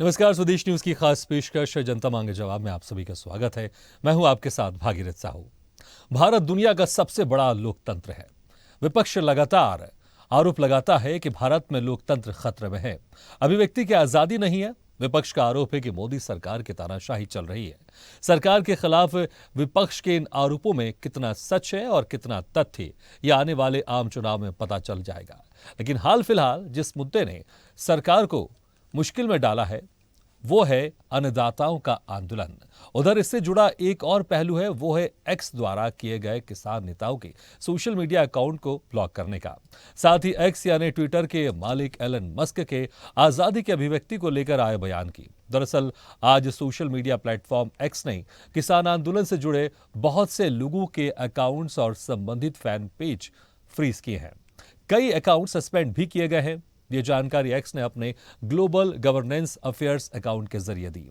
नमस्कार, स्वदेश न्यूज की खास पेशकश जनता मांगे जवाब में आप सभी का स्वागत है। मैं हूं आपके साथ भागीरथ साहू। भारत दुनिया का सबसे बड़ा लोकतंत्र है। विपक्ष लगातार आरोप लगाता है कि भारत में लोकतंत्र खतरे में है, अभिव्यक्ति की आजादी नहीं है। विपक्ष का आरोप है कि मोदी सरकार की तानाशाही चल रही है। सरकार के खिलाफ विपक्ष के इन आरोपों में कितना सच है और कितना तथ्य, यह आने वाले आम चुनाव में पता चल जाएगा। लेकिन हाल फिलहाल जिस मुद्दे ने सरकार को मुश्किल में डाला है वो है अन्नदाताओं का आंदोलन। उधर इससे जुड़ा एक और पहलू है, वो है एक्स द्वारा किए गए किसान नेताओं के सोशल मीडिया अकाउंट को ब्लॉक करने का। साथ ही एक्स यानी ट्विटर के मालिक एलन मस्क के आजादी की अभिव्यक्ति को लेकर आए बयान की। दरअसल आज सोशल मीडिया प्लेटफॉर्म एक्स ने किसान आंदोलन से जुड़े बहुत से लोगों के अकाउंट्स और संबंधित फैन पेज फ्रीज किए हैं। कई अकाउंट सस्पेंड भी किए गए हैं। ये जानकारी एक्स ने अपने ग्लोबल गवर्नेंस अफेयर्स अकाउंट के जरिए दी।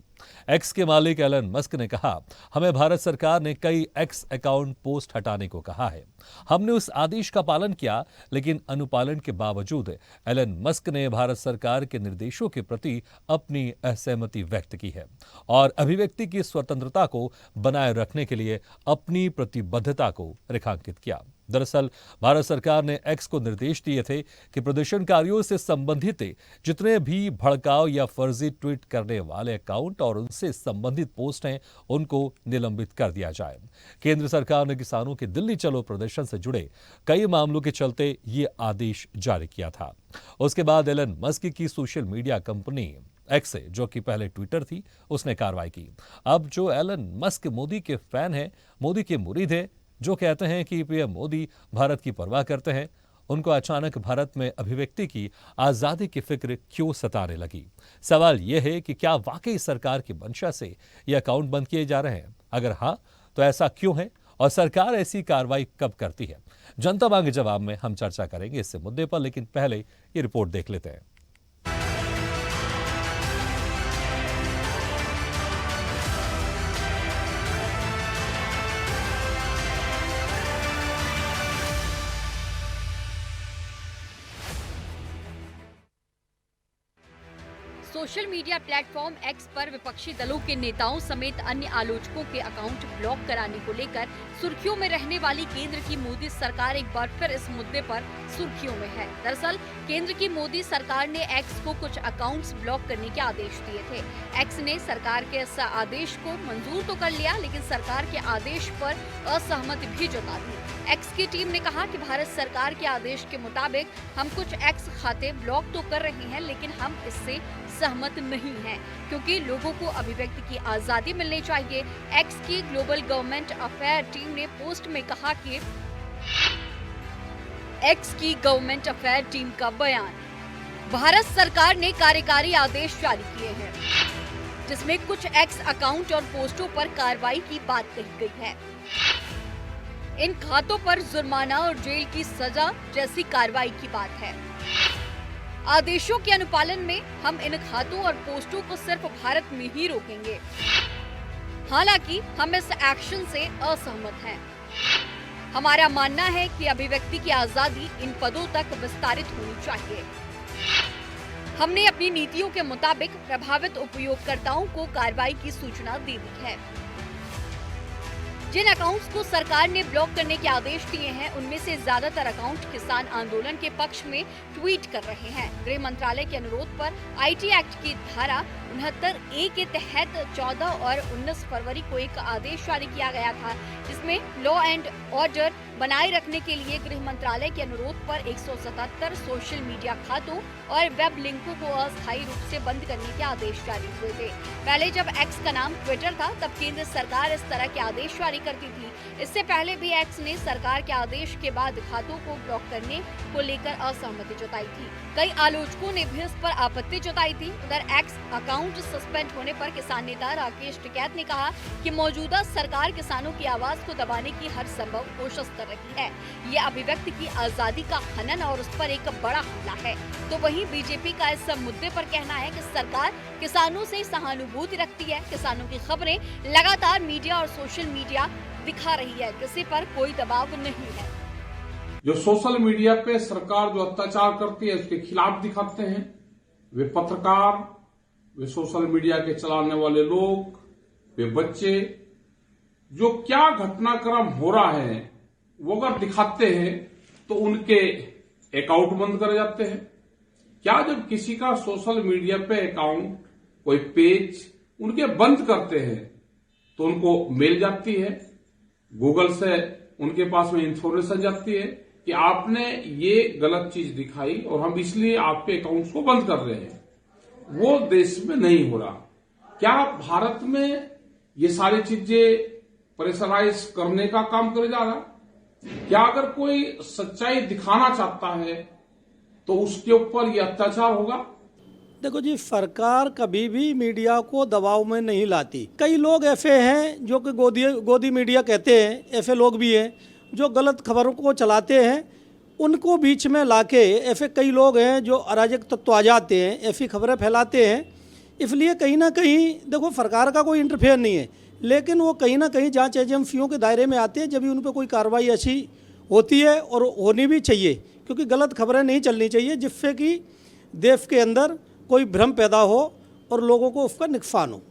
एक्स के मालिक एलन मस्क ने कहा, हमें भारत सरकार ने कई एक्स अकाउंट पोस्ट हटाने को कहा है। हमने उस आदेश का पालन किया, लेकिन अनुपालन के बावजूद एलन मस्क ने भारत सरकार के निर्देशों के प्रति अपनी असहमति व्यक्त की है और अभिव्यक्ति की स्वतंत्रता को बनाए रखने के लिए अपनी प्रतिबद्धता को रेखांकित किया। दरअसल भारत सरकार ने एक्स को निर्देश दिए थे कि प्रदर्शनकारियों से संबंधित जितने भी भड़काऊ या फर्जी ट्वीट करने वाले अकाउंट और उनसे संबंधित पोस्ट हैं, उनको निलंबित कर दिया जाए। केंद्र सरकार ने किसानों के दिल्ली चलो प्रदर्शन से जुड़े कई मामलों के चलते ये आदेश जारी किया था। उसके बाद एलन मस्क की सोशल मीडिया कंपनी एक्स, जो कि पहले ट्विटर थी, उसने कार्रवाई की। अब जो एलन मस्क मोदी के फैन है, मोदी के मुरीद है, जो कहते हैं कि पीएम मोदी भारत की परवाह करते हैं, उनको अचानक भारत में अभिव्यक्ति की आजादी की फिक्र क्यों सताने लगी? सवाल यह है कि क्या वाकई सरकार की मंशा से ये अकाउंट बंद किए जा रहे हैं? अगर हाँ, तो ऐसा क्यों है और सरकार ऐसी कार्रवाई कब करती है? जनता मांगे जवाब में हम चर्चा करेंगे इस मुद्दे पर, लेकिन पहले ये रिपोर्ट देख लेते हैं। सोशल मीडिया प्लेटफॉर्म एक्स पर विपक्षी दलों के नेताओं समेत अन्य आलोचकों के अकाउंट ब्लॉक कराने को लेकर सुर्खियों में रहने वाली केंद्र की मोदी सरकार एक बार फिर इस मुद्दे पर सुर्खियों में है। दरअसल केंद्र की मोदी सरकार ने एक्स को कुछ अकाउंट्स ब्लॉक करने के आदेश दिए थे। एक्स ने सरकार के इस आदेश को मंजूर तो कर लिया, लेकिन सरकार के आदेश पर असहमति भी जता दी। एक्स की टीम ने कहा कि भारत सरकार के आदेश के मुताबिक हम कुछ एक्स खाते ब्लॉक तो कर रहे हैं, लेकिन हम इससे सहमत नहीं हैं, क्योंकि लोगों को अभिव्यक्ति की आजादी मिलनी चाहिए। एक्स की ग्लोबल गवर्नमेंट अफेयर टीम ने पोस्ट में कहा कि एक्स की गवर्नमेंट अफेयर टीम का बयान, भारत सरकार ने कार्यकारी आदेश जारी किए हैं जिसमें कुछ एक्स अकाउंट और पोस्टों पर कार्रवाई की बात कही गई है। इन खातों पर जुर्माना और जेल की सजा जैसी कार्रवाई की बात है। आदेशों के अनुपालन में हम इन खातों और पोस्टों को सिर्फ भारत में ही रोकेंगे। हालांकि हम इस एक्शन से असहमत हैं। हमारा मानना है कि अभिव्यक्ति की आजादी इन पदों तक विस्तारित होनी चाहिए। हमने अपनी नीतियों के मुताबिक प्रभावित उपयोगकर्ताओं को कार्रवाई की सूचना दे दी है। जिन अकाउंट्स को सरकार ने ब्लॉक करने के आदेश दिए हैं, उनमें से ज्यादातर अकाउंट किसान आंदोलन के पक्ष में ट्वीट कर रहे हैं। गृह मंत्रालय के अनुरोध पर आईटी एक्ट की धारा 69A के तहत 14 और 19 फरवरी को एक आदेश जारी किया गया था, जिसमें लॉ एंड ऑर्डर बनाए रखने के लिए गृह मंत्रालय के अनुरोध पर 177 सोशल मीडिया खातों और वेब लिंकों को अस्थायी रूप से बंद करने के आदेश जारी हुए थे। पहले जब एक्स का नाम ट्विटर था, तब केंद्र सरकार इस तरह के आदेश जारी करती थी। इससे पहले भी एक्स ने सरकार के आदेश के बाद खातों को ब्लॉक करने को लेकर असहमति जताई थी। कई आलोचकों ने भी इस पर आपत्ति जताई थी। उधर एक्स अकाउंट सस्पेंड होने पर किसान नेता राकेश टिकैत ने कहा कि मौजूदा सरकार किसानों की आवाज को दबाने की हर संभव कोशिश कर रही है। ये अभिव्यक्ति की आजादी का हनन और उस पर एक बड़ा हमला है। तो वहीं बीजेपी का इस मुद्दे पर कहना है कि सरकार किसानों से सहानुभूति रखती है। किसानों की खबरें लगातार मीडिया और सोशल मीडिया दिखा रही है, किसी पर कोई दबाव नहीं है। जो सोशल मीडिया पे सरकार जो अत्याचार करती है उसके खिलाफ दिखाते हैं। वे पत्रकार, वे सोशल मीडिया के चलाने वाले लोग, वे बच्चे, जो क्या घटनाक्रम हो रहा है वो अगर दिखाते हैं तो उनके अकाउंट बंद कर जाते हैं। क्या जब किसी का सोशल मीडिया पे अकाउंट, कोई पेज उनके बंद करते हैं तो उनको मेल जाती है, गूगल से उनके पास में इंफॉर्मेशन जाती है कि आपने ये गलत चीज दिखाई और हम इसलिए आपके अकाउंट्स को बंद कर रहे हैं। वो देश में नहीं हो रहा। क्या भारत में ये सारी चीजें प्रेशराइज करने का काम करे जा रहा? क्या अगर कोई सच्चाई दिखाना चाहता है तो उसके ऊपर ये अत्याचार होगा? देखो जी, सरकार कभी भी मीडिया को दबाव में नहीं लाती। कई लोग ऐसे हैं जो कि गोदी मीडिया कहते हैं, ऐसे लोग भी हैं जो गलत खबरों को चलाते हैं। उनको बीच में लाके ऐसे कई लोग हैं जो अराजक तत्व आ जाते हैं, ऐसी खबरें फैलाते हैं। इसलिए कहीं ना कहीं देखो, सरकार का कोई इंटरफेयर नहीं है, लेकिन वो कहीं ना कहीं जांच एजेंसियों के दायरे में आते हैं जब भी उन पर कोई कार्रवाई ऐसी होती है, और होनी भी चाहिए, क्योंकि गलत खबरें नहीं चलनी चाहिए जिससे कि देश के अंदर कोई भ्रम पैदा हो और लोगों को उसका नुकसान हो।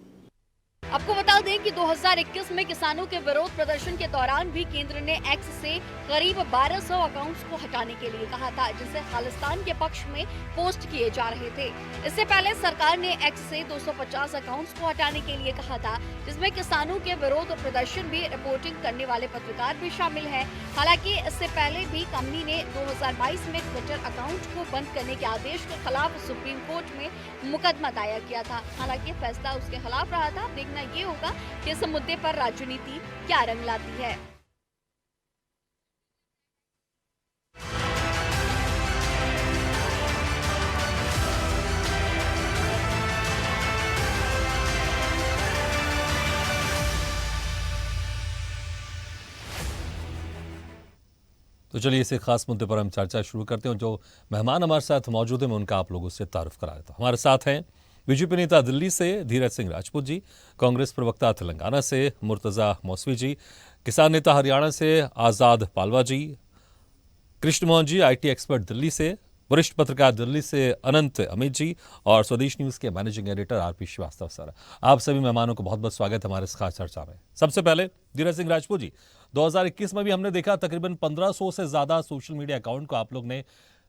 आपको बता दें कि 2021 में किसानों के विरोध प्रदर्शन के दौरान भी केंद्र ने एक्स से करीब 1200 अकाउंट्स को हटाने के लिए कहा था, जिसे खालिस्तान के पक्ष में पोस्ट किए जा रहे थे। इससे पहले सरकार ने एक्स से 250 अकाउंट्स को हटाने के लिए कहा था, जिसमें किसानों के विरोध प्रदर्शन भी रिपोर्टिंग करने वाले पत्रकार भी शामिल हैं। हालांकि इससे पहले भी कंपनी ने 2022 में ट्विटर अकाउंट को बंद करने के आदेश के खिलाफ सुप्रीम कोर्ट में मुकदमा दायर किया था। हालांकि फैसला उसके खिलाफ रहा था। देखना ये होगा कि इस मुद्दे पर राजनीति क्या रंग लाती है। तो चलिए इसे खास मुद्दे पर हम चर्चा शुरू करते हैं। जो मेहमान हमारे साथ मौजूद हैं मैं उनका आप लोगों से तारुफ करा देता हूं। हमारे साथ हैं बीजेपी नेता दिल्ली से धीरज सिंह राजपूत जी, कांग्रेस प्रवक्ता तेलंगाना से मुर्तजा मौसवी जी, किसान नेता हरियाणा से आजाद पालवा जी, कृष्ण मोहन जी आईटी एक्सपर्ट दिल्ली से, वरिष्ठ पत्रकार दिल्ली से अनंत अमित जी, और स्वदेश न्यूज के managing editor RP Srivastava sir. आप सभी मेहमानों को बहुत बहुत स्वागत है हमारे इस खास चर्चा में। सबसे पहले धीरज सिंह राजपूत जी, 2021 में भी हमने देखा तकरीबन 1500 से ज्यादा सोशल मीडिया अकाउंट को आप लोग ने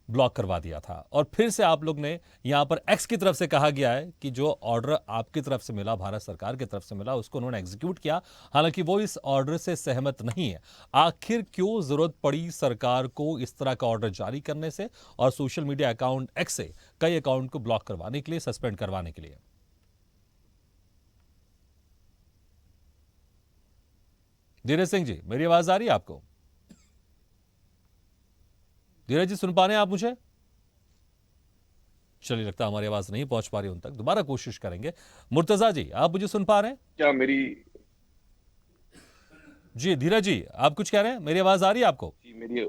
ब्लॉक करवा दिया था, और फिर से आप लोग ने यहां पर एक्स की तरफ से कहा गया है कि जो ऑर्डर आपकी तरफ से मिला, भारत सरकार की तरफ से मिला, उसको उन्होंने एग्जीक्यूट किया। हालांकि वो इस ऑर्डर से सहमत नहीं है। आखिर क्यों जरूरत पड़ी सरकार को इस तरह का ऑर्डर जारी करने से और सोशल मीडिया अकाउंट एक्स से कई अकाउंट को ब्लॉक करवाने के लिए, सस्पेंड करवाने के लिए? धीरज सिंह जी, मेरी आवाज आ रही है आपको? धीरज जी, सुन पा रहे हैं आप मुझे? चलिए, लगता है हमारी आवाज नहीं पहुंच पा रही उन तक, दोबारा कोशिश करेंगे। मुर्तजा जी, आप मुझे सुन पा रहे हैं क्या मेरी? जी धीरज जी, आप कुछ कह रहे हैं, मेरी आवाज आ रही है आपको? जी मेरी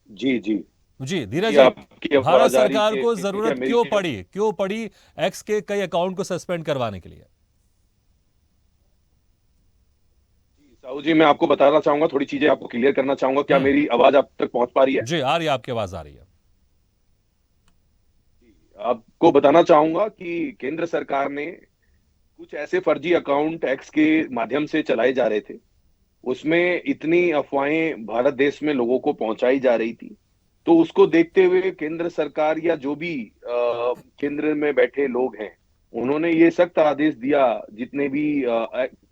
जी जी जी धीरज जी, जी, आपकी आवाज भारत आ रही सरकार है। को क्या जरूरत मेरी क्यों पड़ी एक्स के कई अकाउंट को सस्पेंड करवाने के लिए? साहू जी, मैं आपको बताना चाहूंगा, थोड़ी चीजें आपको क्लियर करना चाहूंगा। क्या मेरी आवाज आप तक पहुंच पा रही है? जी आ रही है, आपकी आवाज आ रही है। आपको बताना चाहूंगा कि केंद्र सरकार ने कुछ ऐसे फर्जी अकाउंट एक्स के माध्यम से चलाए जा रहे थे, उसमें इतनी अफवाहें भारत देश में लोगों को पहुंचाई जा रही थी, तो उसको देखते हुए केंद्र सरकार या जो भी केंद्र में बैठे लोग हैं, उन्होंने ये सख्त आदेश दिया। जितने भी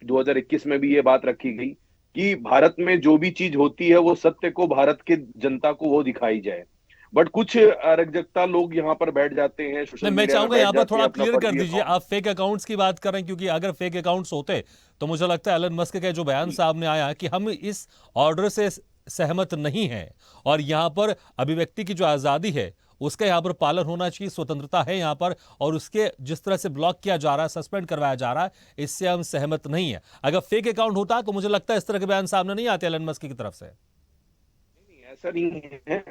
2021 में भी ये बात रखी गई कि भारत में जो भी चीज होती है वो सत्य को, भारत के जनता को वो दिखाई जाए। बट कुछ अराजकता लोग यहाँ पर बैठ जाते हैं, सोशल मैं मीडिया चाहूंगा में यहाँ बैठ पर जाते थोड़ा हैं, अपना क्लियर कर फर्जी दीजिए। अकाउंट। आप फेक अकाउंट्स की बात कर रहे हैं, क्योंकि अगर फेक अकाउंट्स होते तो मुझे लगता है एलन मस्क के जो बयान सामने आया कि हम इस ऑर्डर से सहमत नहीं है और यहाँ पर अभिव्यक्ति की जो आजादी है उसका यहाँ पर पालन होना चाहिए, स्वतंत्रता है यहाँ पर, और उसके जिस तरह से ब्लॉक किया जा रहा है, सस्पेंड करवाया जा रहा है, इससे हम सहमत नहीं है। अगर फेक अकाउंट होता तो मुझे लगता है इस तरह के बयान सामने नहीं आते एलन मस्क की तरफ से। नहीं, ऐसा नहीं है।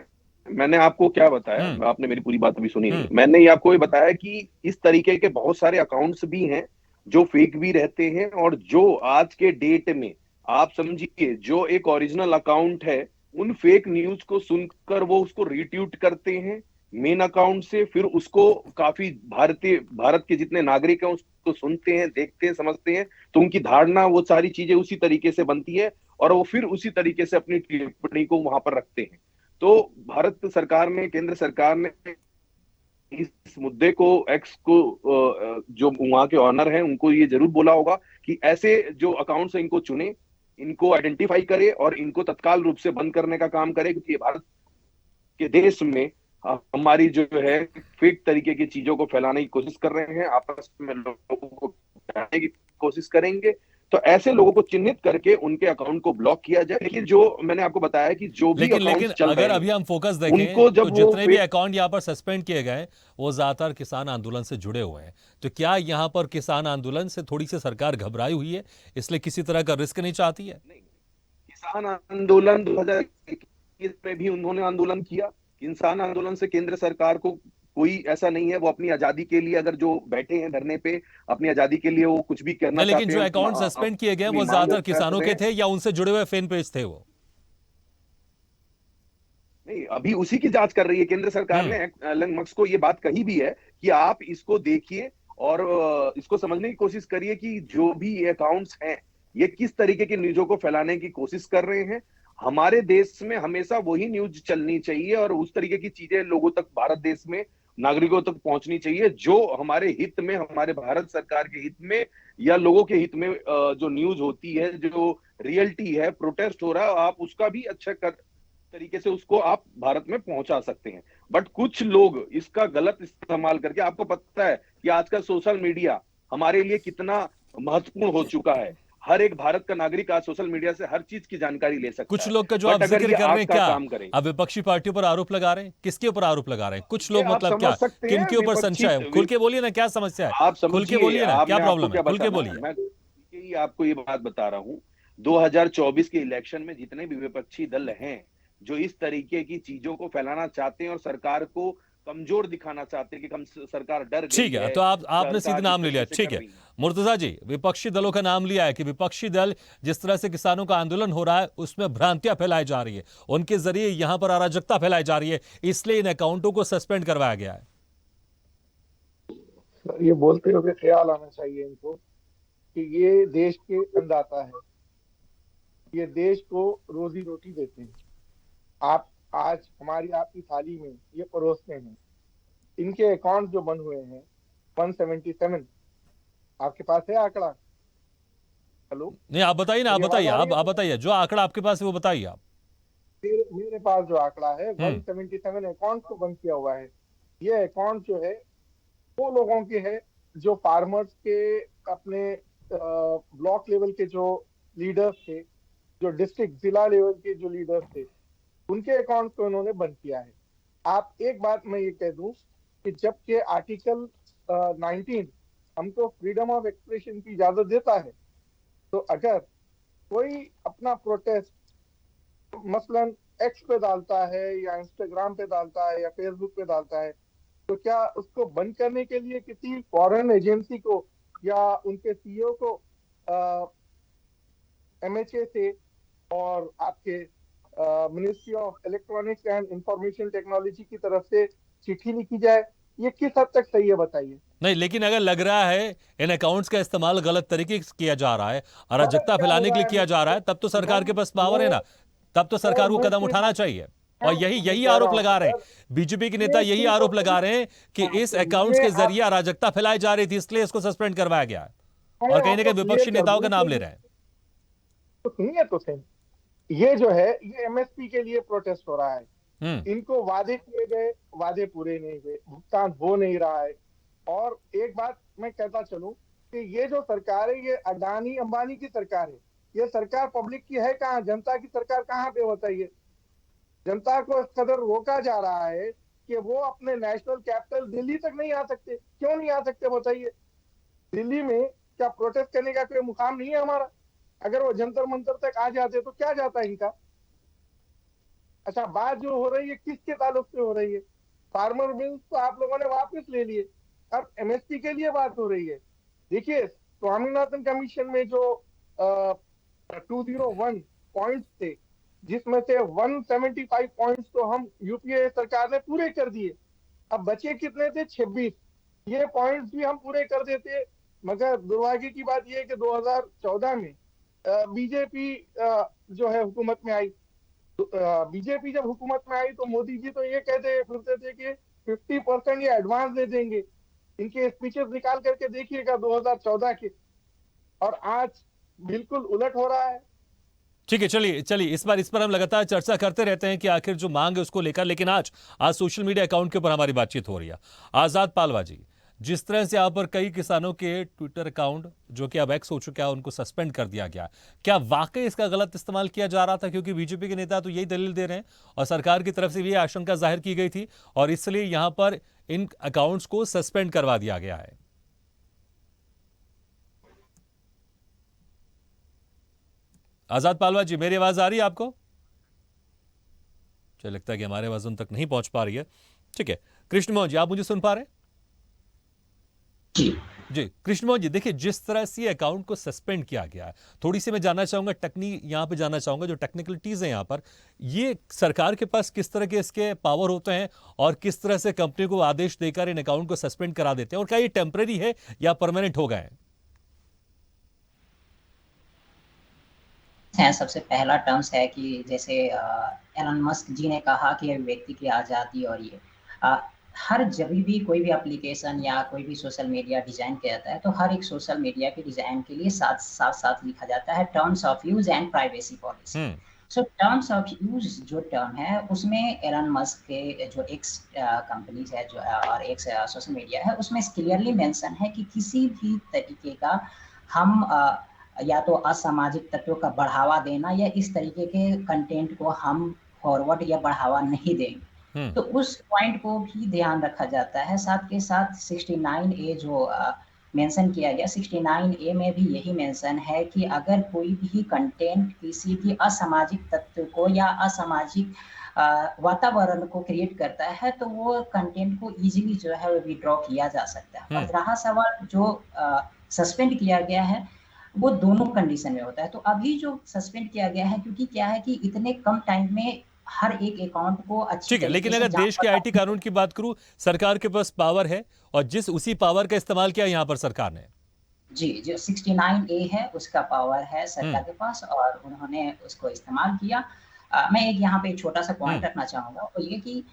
मैंने आपको क्या बताया, आपने मेरी पूरी बात अभी सुनी नहीं। हम्म। मैंने आपको ये बताया कि इस तरीके के बहुत सारे अकाउंट्स भी हैं जो फेक भी रहते हैं, और जो आज के डेट में आप समझिए जो एक ओरिजिनल अकाउंट है, उन फेक न्यूज को सुनकर वो उसको रीट्वीट करते हैं मेन अकाउंट से फिर उसको काफी भारत के जितने नागरिक हैं उसको सुनते हैं, देखते हैं, समझते हैं, तो उनकी धारणा वो सारी चीजें उसी तरीके से बनती है और वो फिर उसी तरीके से अपनी टिप्पणी को वहां पर रखते हैं। तो भारत सरकार ने, केंद्र सरकार ने इस मुद्दे को, एक्स को, जो वहां के ऑनर हैं उनको ये जरूर बोला होगा कि ऐसे जो अकाउंट्स हैं इनको चुने, इनको आइडेंटिफाई करे और इनको तत्काल रूप से बंद करने का काम करे, क्योंकि ये भारत के देश में हमारी जो है फेक तरीके की चीजों को फैलाने की कोशिश कर रहे हैं, आपस में लोगों को फैलाने की कोशिश करेंगे। तो ऐसे लोगों को चिन्हित करके उनके अकाउंट को ब्लॉक किया जाए। लेकिन जो मैंने आपको बताया कि जो भी लेकिन अकाउंट चल अगर रहे अभी हैं हम फोकस देखें उनको तो जब वो जितने भी अकाउंट यहाँ पर सस्पेंड किए गए वो ज्यादातर किसान आंदोलन से जुड़े हुए हैं। तो क्या यहाँ पर किसान आंदोलन से थोड़ी सी सरकार घबराई हुई है, इसलिए किसी तरह का रिस्क नहीं चाहती है? नहीं, किसान आंदोलन 2021 में भी उन्होंने आंदोलन किया। किसान आंदोलन से केंद्र सरकार को कोई ऐसा नहीं है, वो अपनी आजादी के लिए अगर जो बैठे हैं धरने पे, अपनी आजादी के लिए वो कुछ भी करना लेकिन चाहते जो हैं, अकाउंट सस्पेंड किए गए अपनी वो मांग ज्यादातर व्यक्त कर किसानों रहे के हैं। थे या उनसे जुड़े हुए फैन पेज थे वो? नहीं, अभी उसी की जांच कर रही है केंद्र सरकार ने। एलन मस्क को ये बात कही भी है कि आप इसको देखिए और इसको समझने की कोशिश करिए कि जो भी ये अकाउंट्स हैं ये किस तरीके की न्यूज़ों को फैलाने की कोशिश कर रहे हैं। हमारे देश में हमेशा वही न्यूज चलनी चाहिए और उस तरीके की चीजें लोगों तक, भारत देश में नागरिकों तक पहुंचनी चाहिए जो हमारे हित में, हमारे भारत सरकार के हित में या लोगों के हित में जो न्यूज होती है, जो रियलिटी है, प्रोटेस्ट हो रहा है, आप उसका भी अच्छा तरीके से उसको आप भारत में पहुंचा सकते हैं। बट कुछ लोग इसका गलत इस्तेमाल करके, आपको पता है कि आज का सोशल मीडिया हमारे लिए कितना महत्वपूर्ण हो चुका है। हर एक भारत का नागरिक आज सोशल मीडिया से हर चीज की जानकारी ले सकता है। कुछ लोग का जो आप बट अगर जिक्र ये कर रहे हैं, आपका क्या काम करें, आप विपक्षी पार्टियों पर आरोप लगा रहे हैं? किसके ऊपर आरोप लगा रहे हैं? कुछ ये लोग आप मतलब समझ क्या, सकते हैं। किनके ऊपर संशय है? खुल के बोलिए ना, क्या समस्या है? आप खुल के बोलिए ना, क्या प्रॉब्लम है? खुल के बोलिए। मैं ही आपको ये बात बता रहा हूँ, 2024 के इलेक्शन में जितने भी विपक्षी दल हैं जो इस तरीके की चीजों को फैलाना चाहते हैं और सरकार को कमजोर दिखाना चाहते हैं कि कम सरकार डर गई ठीक है, तो आपने सीधे सरकार नाम ले इस लिया। तरीके से ठीक कर है, रही है। मुर्तजा जी, विपक्षी दलों का नाम लिया है कि विपक्षी दल जिस तरह से किसानों का आंदोलन हो रहा है उसमें भ्रांतियां फैलाई जा रही है, उनके जरिए यहां पर अराजकता फैलाई जा रही है, इसलिए इन अकाउंटों को सस्पेंड करवाया गया है। सर, ये बोलते हुए ख्याल आना चाहिए इनको कि ये देश के अन्नदाता है, ये देश को रोजी रोटी देते हैं। आप आज हमारी आपकी थाली में ये परोसते हैं। इनके अकाउंट जो बंद हुए हैं 177, आपके पास है आंकड़ा? हेलो, नहीं, आप बताइए ना, आप मेरी बताइए, आवाज आ रही आप है? बताइए, जो आंकड़ा आपके पास है वो बताइए आप। मेरे पास जो आंकड़ा है 177 अकाउंट को बंद किया हुआ है। ये अकाउंट जो है वो लोगों के है जो फार्मर्स के, अपने ब्लॉक लेवल के जो लीडर्स थे, जो डिस्ट्रिक्ट जिला लेवल के जो लीडर्स थे, उनके अकाउंट को उन्होंने बंद किया है। आप एक बात मैं ये कह दूं कि जबकि आर्टिकल 19 हमको फ्रीडम ऑफ एक्सप्रेशन की इजाजत देता है, तो अगर कोई अपना प्रोटेस्ट मसलन एक्स पे डालता है या इंस्टाग्राम पे डालता है या फेसबुक पे डालता है, तो क्या उसको बंद करने के लिए किसी फॉरेन एजेंसी को या उनके सीईओ को एमएचए से और आपके ministry of electronics and information technology की तरफ से चिट्ठी लिखी जाए? ये किस हद तक सही है बताइए? नहीं, लेकिन अगर लग रहा है इन अकाउंट्स का इस्तेमाल गलत तरीके से किया जा रहा है, अराजकता फैलाने के लिए किया जा रहा है, तब तो सरकार के पास पावर है ना, तब तो सरकार को कदम उठाना चाहिए। और यही आरोप लगा रहे हैं बीजेपी के नेता, यही आरोप लगा रहे हैं कि इस अकाउंट्स के जरिए अराजकता फैलाई जा रही थी, इसलिए इसको सस्पेंड करवाया गया है। और कहीं ना कहीं विपक्षी नेताओं का नाम ले रहे हैं। तो सुनिए तो सही, ये जो है ये एमएसपी के लिए प्रोटेस्ट हो रहा है। इनको वादे किए गए, वादे पूरे नहीं हुए, भुगतान हो नहीं रहा है। और एक बात मैं कहता चलूं कि ये जो सरकार है ये अडानी अंबानी की सरकार है। ये सरकार पब्लिक की है कहाँ? जनता की सरकार कहाँ पे बताइए? जनता को इस कदर रोका जा रहा है कि वो अपने नेशनल कैपिटल दिल्ली तक नहीं आ सकते। क्यों नहीं आ सकते बताइए? दिल्ली में क्या प्रोटेस्ट करने का कोई मुकाम नहीं है हमारा? अगर वो जंतर मंतर तक आ जाते तो क्या जाता है इनका? अच्छा, बात जो हो रही है किसके ताल्लुक से हो रही है? फार्मर बिल्स तो आप लोगों ने वापस ले लिए, अब एमएसपी के लिए बात हो रही है। देखिए, स्वामीनाथन कमीशन में जो 201 पॉइंट्स थे, जिसमें से 175 पॉइंट्स तो हम यूपीए सरकार ने पूरे कर दिए। अब बचे कितने थे? 26। ये पॉइंट्स भी हम पूरे कर देते, मगर दुर्भाग्य की बात यह है कि 2014 में बीजेपी जो है हुकूमत में आई। बीजेपी जब हुकूमत में आई तो मोदी जी तो ये कहते फिरते थे कि 50% ये एडवांस दे देंगे। इनके स्पीचेस निकाल करके देखिएगा 2014 के, और आज बिल्कुल उलट हो रहा है। ठीक है, चलिए चलिए, इस पर हम लगातार चर्चा करते रहते हैं कि आखिर जो मांग है उसको लेकर, लेकिन आज आज सोशल मीडिया अकाउंट के ऊपर हमारी बातचीत हो रही है। आजाद पालवा जी, जिस तरह से यहाँ पर कई किसानों के ट्विटर अकाउंट जो कि अब एक्स हो चुका है उनको सस्पेंड कर दिया गया, क्या वाकई इसका गलत इस्तेमाल किया जा रहा था? क्योंकि बीजेपी के नेता तो यही दलील दे रहे हैं और सरकार की तरफ से भी आशंका जाहिर की गई थी और इसलिए यहां पर इन अकाउंट्स को सस्पेंड करवा दिया गया है। आजाद पालवा जी, मेरी आवाज आ रही है आपको? चलिए, लगता है कि हमारे आवाज उन तक नहीं पहुंच पा रही है। ठीक है, कृष्ण मोहन जी, आप मुझे सुन पा रहे हैं? जी जी, कृष्ण मोहन जी, देखिए जिस तरह से अकाउंट को सस्पेंड किया गया है, थोड़ी सी मैं जानना चाहूंगा यहां पे जानना चाहूंगा जो टेक्निकलिटीज है यहां पर, ये सरकार के पास किस तरह के इसके पावर होते हैं और किस तरह से कंपनी को आदेश देकर इन अकाउंट को सस्पेंड करा देते हैं, और क्या ये टेम्पररी है या परमानेंट हो गए हैं? सबसे पहला टर्म्स है कि जैसे एलन मस्क जी ने कहा कि व्यक्ति की आज़ादी, और ये हर जब भी कोई भी एप्लीकेशन या कोई भी सोशल मीडिया डिजाइन किया जाता है तो हर एक सोशल मीडिया के डिजाइन के लिए साथ साथ लिखा जाता है terms of use and privacy policy. So terms of use जो टर्म है उसमें एलन मस्क के जो एक्स कंपनीज है जो और एक्स सोशल मीडिया है उसमें क्लियरली मेंशन है कि किसी भी तरीके का हम या तो असामाजिक तत्वों का बढ़ावा देना या इस तरीके के कंटेंट को हम फॉरवर्ड या बढ़ावा नहीं देंगे। तो उस पॉइंट को भी ध्यान रखा जाता है। साथ के साथ 69A जो मेंशन किया गया, 69A में भी यही मेंशन है कि अगर कोई भी कंटेंट किसी भी असामाजिक तत्व को या असामाजिक वातावरण को क्रिएट करता है तो वो कंटेंट को इजीली जो है विड्रॉ किया जा सकता है। और रहा सवाल जो सस्पेंड किया गया है वो दोनों कंडीशन में होता है। तो अभी जो सस्पेंड किया गया है क्योंकि क्या है कि इतने कम टाइम में हर एक अकाउंट को अच्छी, ठीक है, लेकिन अगर देश के आईटी कानून की बात करूं, सरकार के पास पावर है और उसी पावर का इस्तेमाल किया यहां पर सरकार ने। जी, जो 69A है उसका पावर है सरकार के पास और उन्होंने उसको इस्तेमाल किया। मैं एक यहाँ पे छोटा सा पॉइंट रखना चाहूंगा, वो ये कि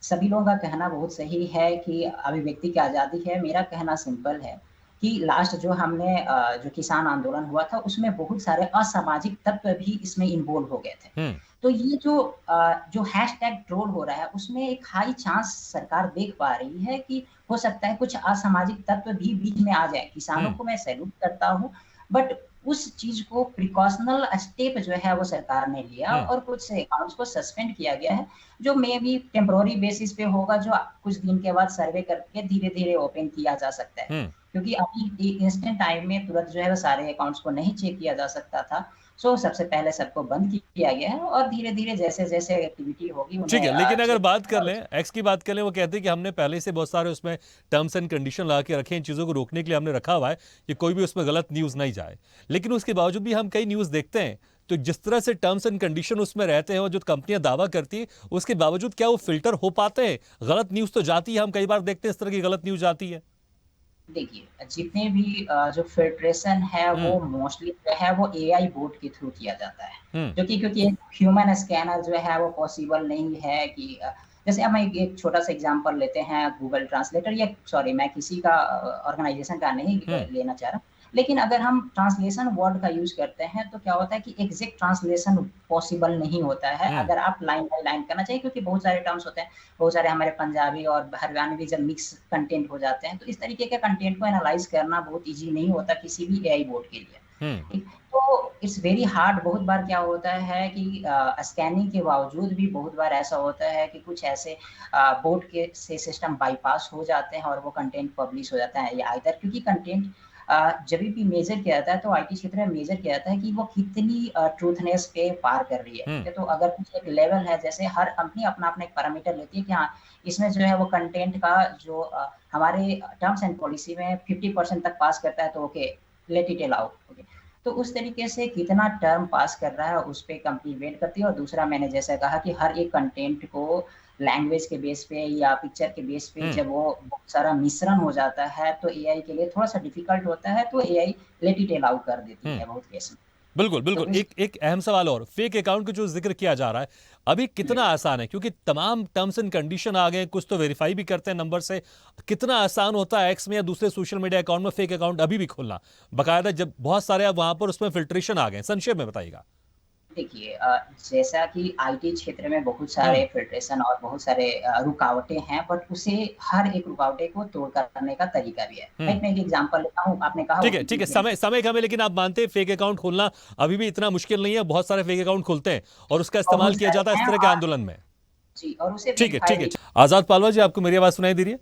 सभी लोगों का कहना बहुत सही है कि अभिव्यक्ति की आज़ादी है। मेरा कहना सिंपल है कि लास्ट जो हमने जो किसान आंदोलन हुआ था उसमें बहुत सारे असामाजिक तत्व भी इसमें इन्वॉल्व हो गए थे। तो ये जो हैशटैग ट्रोल हो रहा है उसमें एक हाई चांस सरकार देख पा रही है कि हो सकता है कुछ असामाजिक तत्व भी बीच में आ जाए। किसानों को मैं सैल्यूट करता हूँ, बट उस चीज को प्रिकॉशनल स्टेप जो है वो सरकार ने लिया और कुछ अकाउंट्स को सस्पेंड किया गया है जो मे भी टेम्पोररी बेसिस पे होगा, जो कुछ दिन के बाद सर्वे करके धीरे धीरे ओपन किया जा सकता है। क्योंकि अभी इंस्टेंट टाइम में तुरंत जो है सारे अकाउंट्स को नहीं चेक किया जा सकता था। सो सबसे पहले सबको बंद किया गया है और धीरे धीरे जैसे जैसे एक्टिविटी होगी। ठीक है, लेकिन अगर बात कर लें एक्स की बात कर लें, वो कहते हैं कि हमने पहले से बहुत सारे उसमें टर्म्स एंड कंडीशन लगा के रखे, इन चीज़ों को रोकने के लिए हमने रखा हुआ है कि कोई भी उसमें गलत न्यूज़ नहीं जाए। लेकिन उसके बावजूद भी हम कई न्यूज़ देखते हैं तो जिस तरह से टर्म्स एंड कंडीशन उसमें रहते हैं और जो कंपनियां दावा करती है उसके बावजूद क्या वो फिल्टर हो पाते हैं? गलत न्यूज़ तो जाती है, हम कई बार देखते हैं इस तरह की गलत न्यूज़ जाती है। देखिए, जितने भी जो फिल्ट्रेशन है वो मोस्टली जो है वो AI बोट के थ्रू किया जाता है, क्योंकि ह्यूमन स्कैनर जो है वो पॉसिबल नहीं है कि जैसे हम एक छोटा सा एग्जांपल लेते हैं गूगल ट्रांसलेटर, या सॉरी मैं किसी का ऑर्गेनाइजेशन का नहीं लेना चाह रहा, लेकिन अगर हम ट्रांसलेशन वर्ड का यूज करते हैं तो क्या होता है कि एग्जैक्ट ट्रांसलेशन पॉसिबल नहीं होता है अगर आप लाइन बाय लाइन करना चाहिए, क्योंकि बहुत सारे टर्म्स होते हैं, बहुत सारे हमारे पंजाबी और हरियाणवी जब मिक्स कंटेंट हो जाते हैं तो इस तरीके के कंटेंट को एनालाइज करना बहुत ईजी नहीं होता किसी भी AI बोर्ड के लिए। तो इट्स वेरी हार्ड। बहुत बार क्या होता है कि स्कैनिंग के बावजूद भी बहुत बार ऐसा होता है कि कुछ ऐसे बोर्ड के से सिस्टम बाईपास हो जाते हैं और वो कंटेंट पब्लिश हो जाता है, या इधर क्योंकि कंटेंट जब भी मेजर किया जाता है तो IT क्षेत्र में मेजर किया जाता है कि वो कितनी ट्रूथनेस पे पार कर रही है। तो अगर कुछ एक लेवल है, जैसे हर कंपनी अपना अपना एक पैरामीटर लेती है कि हाँ इसमें जो है वो कंटेंट का जो हमारे टर्म्स एंड पॉलिसी में 50% तक पास करता है तो ओके लेट इट अलाउ। तो उस तरीके से कितना टर्म पास कर रहा है उस पे कंपनी वेट करती है। और दूसरा मैंने जैसा कहा कि हर एक कंटेंट को लैंग्वेज के बेस पे या पिक्चर के बेस पे जब वो बहुत सारा मिश्रण हो जाता है तो एआई के लिए थोड़ा सा डिफिकल्ट होता है, तो एआई लेट इट अलाउ कर देती है बहुत केस में। बिल्कुल बिल्कुल। तो एक अहम सवाल और, फेक अकाउंट का जो जिक्र किया जा रहा है अभी कितना आसान है, क्योंकि तमाम टर्म्स एंड कंडीशन आ गए, कुछ तो वेरीफाई भी करते हैं नंबर से। कितना आसान होता है एक्स में या दूसरे सोशल मीडिया अकाउंट में फेक अकाउंट अभी भी खोलना, बकायदा जब बहुत सारे अब वहां पर उसमें फिल्ट्रेशन आ गए? संक्षेप में बताइएगा। देखिए, जैसा कि आईटी क्षेत्र में बहुत सारे फिल्ट्रेशन और बहुत सारे रुकावटें हैं, बट उसे हर एक रुकावटें को तोड़ करने का तरीका भी है। मैं एक एग्जांपल लेता हूँ, आपने कहा ठीक है, समय कम है, लेकिन आप मानते हैं फेक अकाउंट खोलना अभी भी इतना मुश्किल नहीं है? बहुत सारे फेक अकाउंट खुलते हैं और उसका इस्तेमाल किया जाता है इस तरह के आंदोलन में। जी, और उसे ठीक है। आजाद पालवा जी, आपको मेरी आवाज सुनाई दे रही है?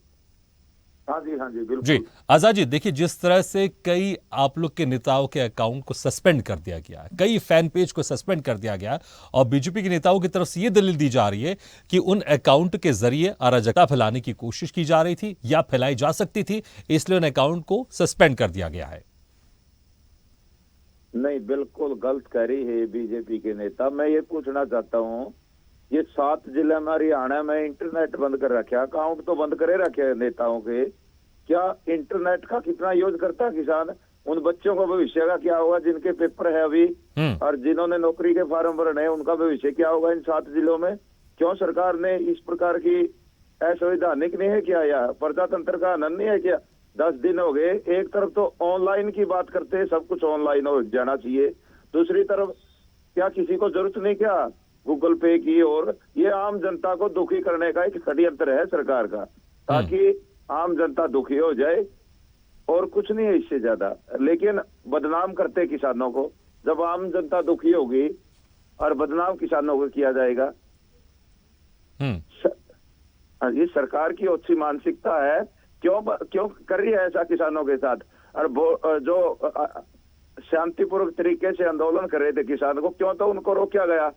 हाँ जी बिल्कुल जी। आजाद जी, देखिए जिस तरह से कई आप लोग के नेताओं के अकाउंट को सस्पेंड कर दिया गया, कई फैन पेज को सस्पेंड कर दिया गया, और बीजेपी के नेताओं की तरफ से यह दलील दी जा रही है कि उन अकाउंट के जरिए अराजकता फैलाने की कोशिश की जा रही थी या फैलाई जा सकती थी, इसलिए उन अकाउंट को सस्पेंड कर दिया गया है। नहीं, बिल्कुल गलत कह रही है बीजेपी के नेता। मैं ये पूछना चाहता हूँ, ये 7 जिले में हरियाणा में इंटरनेट बंद कर रखे, अकाउंट तो बंद करे रखे नेताओं के, क्या इंटरनेट का कितना यूज करता है किसान? उन बच्चों का भविष्य का क्या होगा जिनके पेपर है अभी, और जिन्होंने नौकरी के फॉर्म भरने हैं उनका भविष्य क्या होगा इन 7 जिलों में? क्यों सरकार ने इस प्रकार की असंवैधानिक नहीं है क्या, या प्रजातंत्र का हनन नहीं है क्या? 10 दिन हो गए, एक तरफ तो ऑनलाइन की बात करते हैं, सब कुछ ऑनलाइन हो जाना चाहिए, दूसरी तरफ क्या किसी को जरूरत नहीं क्या गूगल पे की? और ये आम जनता को दुखी करने का एक षड्यंत्र है सरकार का, ताकि आम जनता दुखी हो जाए, और कुछ नहीं है इससे ज्यादा। लेकिन बदनाम करते किसानों को, जब आम जनता दुखी होगी और बदनाम किसानों को किया जाएगा। ये सरकार की अच्छी मानसिकता है, क्यों कर रही है ऐसा किसानों के साथ? और जो शांतिपूर्वक तरीके से आंदोलन कर रहे थे किसान को, क्यों तो उनको रोका गया?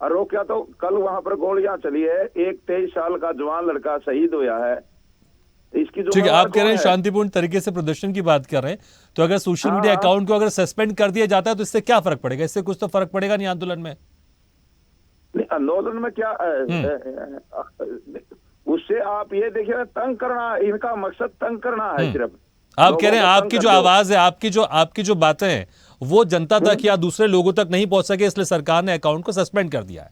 और रोका तो कल वहां पर गोलियां चली है, एक 23 साल का जवान लड़का शहीद हुआ है। इसकी ठीक है, आप कह रहे हैं शांतिपूर्ण तरीके से प्रदर्शन की बात कर रहे हैं, तो अगर सोशल मीडिया अकाउंट को अगर सस्पेंड कर दिया जाता है तो इससे क्या फर्क पड़ेगा? इससे कुछ तो फर्क पड़ेगा नहीं आंदोलन में? आंदोलन में क्या उससे आप ये देखिए, तंग करना, इनका मकसद तंग करना है सिर्फ। आप कह रहे हैं आपकी जो आवाज है, आपकी जो बातें हैं वो जनता तक या दूसरे लोगों तक नहीं पहुंच सके, इसलिए सरकार ने अकाउंट को सस्पेंड कर दिया है।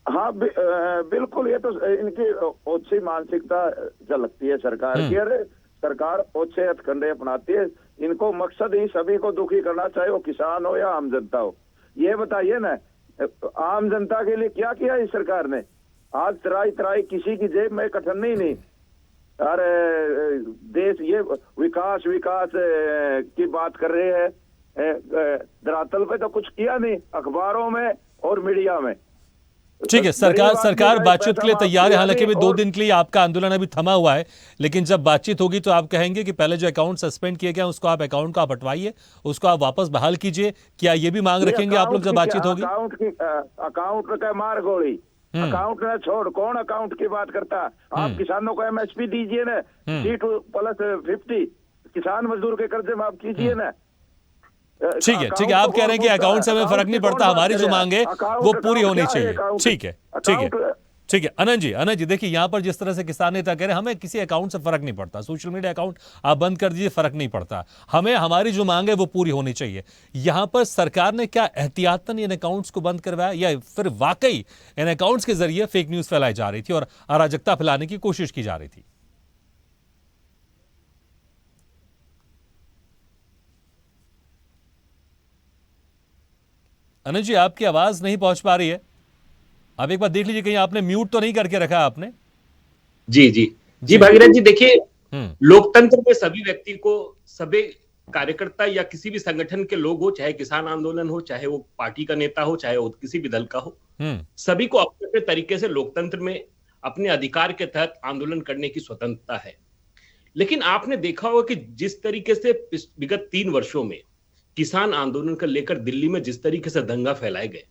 हाँ बिल्कुल, ये तो इनकी ओछी मानसिकता झलकती है सरकार की। अरे सरकार ओछे हथकंडे अपनाती है, इनको मकसद ही सभी को दुखी करना, चाहे वो किसान हो या आम जनता हो। ये बताइए ना, आम जनता के लिए क्या किया इस सरकार ने? आज तराई किसी की जेब में कठन नहीं। अरे देश ये विकास की बात कर रहे हैं, धरातल पे तो कुछ किया नहीं, अखबारों में और मीडिया में। ठीक है, सरकार बातचीत के लिए तैयार है, हालांकि भी 2 दिन के लिए आपका आंदोलन अभी थमा हुआ है, लेकिन जब बातचीत होगी तो आप कहेंगे कि पहले जो अकाउंट सस्पेंड किया गया उसको आप अकाउंट को आप हटवाइए, उसको आप वापस बहाल कीजिए। क्या ये भी मांग रखेंगे आप लोग जब बातचीट होगी? अकाउंट का मार गोली, अकाउंट ना छोड़, कौन अकाउंट की बात करता? आप किसानों को एमएसपी दीजिए ना, C2+50, किसान मजदूर के कर्जे माफ कीजिए ना। ठीक है, आप कह रहे हैं कि अकाउंट से हमें फर्क नहीं पड़ता, हमारी जो मांग है वो पूरी होनी चाहिए। ठीक है अनंत जी, देखिए यहाँ पर जिस तरह से किसान नेता कह रहे हैं हमें किसी अकाउंट से फर्क नहीं पड़ता, सोशल मीडिया अकाउंट आप बंद कर दीजिए, फर्क नहीं पड़ता, हमें हमारी जो मांग है वो पूरी होनी चाहिए। यहाँ पर सरकार ने क्या एहतियातन इन अकाउंट्स को बंद करवाया, या फिर वाकई इन अकाउंट्स के जरिए फेक न्यूज फैलाई जा रही थी और अराजकता फैलाने की कोशिश की जा रही थी? अनंत जी, आपकी आवाज नहीं पहुंच पा रही है, आप एक बार देख लीजिए कहीं आपने म्यूट तो नहीं करके रखा आपने। जी भागीरथ जी, देखिए लोकतंत्र में सभी व्यक्ति को, सभी कार्यकर्ता या किसी भी संगठन के लोग हो, चाहे किसान आंदोलन हो, चाहे वो पार्टी का नेता हो, चाहे वो किसी भी दल का हो, सभी को अपने अपने तरीके से लोकतंत्र में अपने अधिकार के तहत आंदोलन करने की स्वतंत्रता है। लेकिन आपने देखा होगा कि जिस तरीके से विगत 3 वर्षों में किसान आंदोलन को लेकर दिल्ली में जिस तरीके से दंगा फैलाए गए,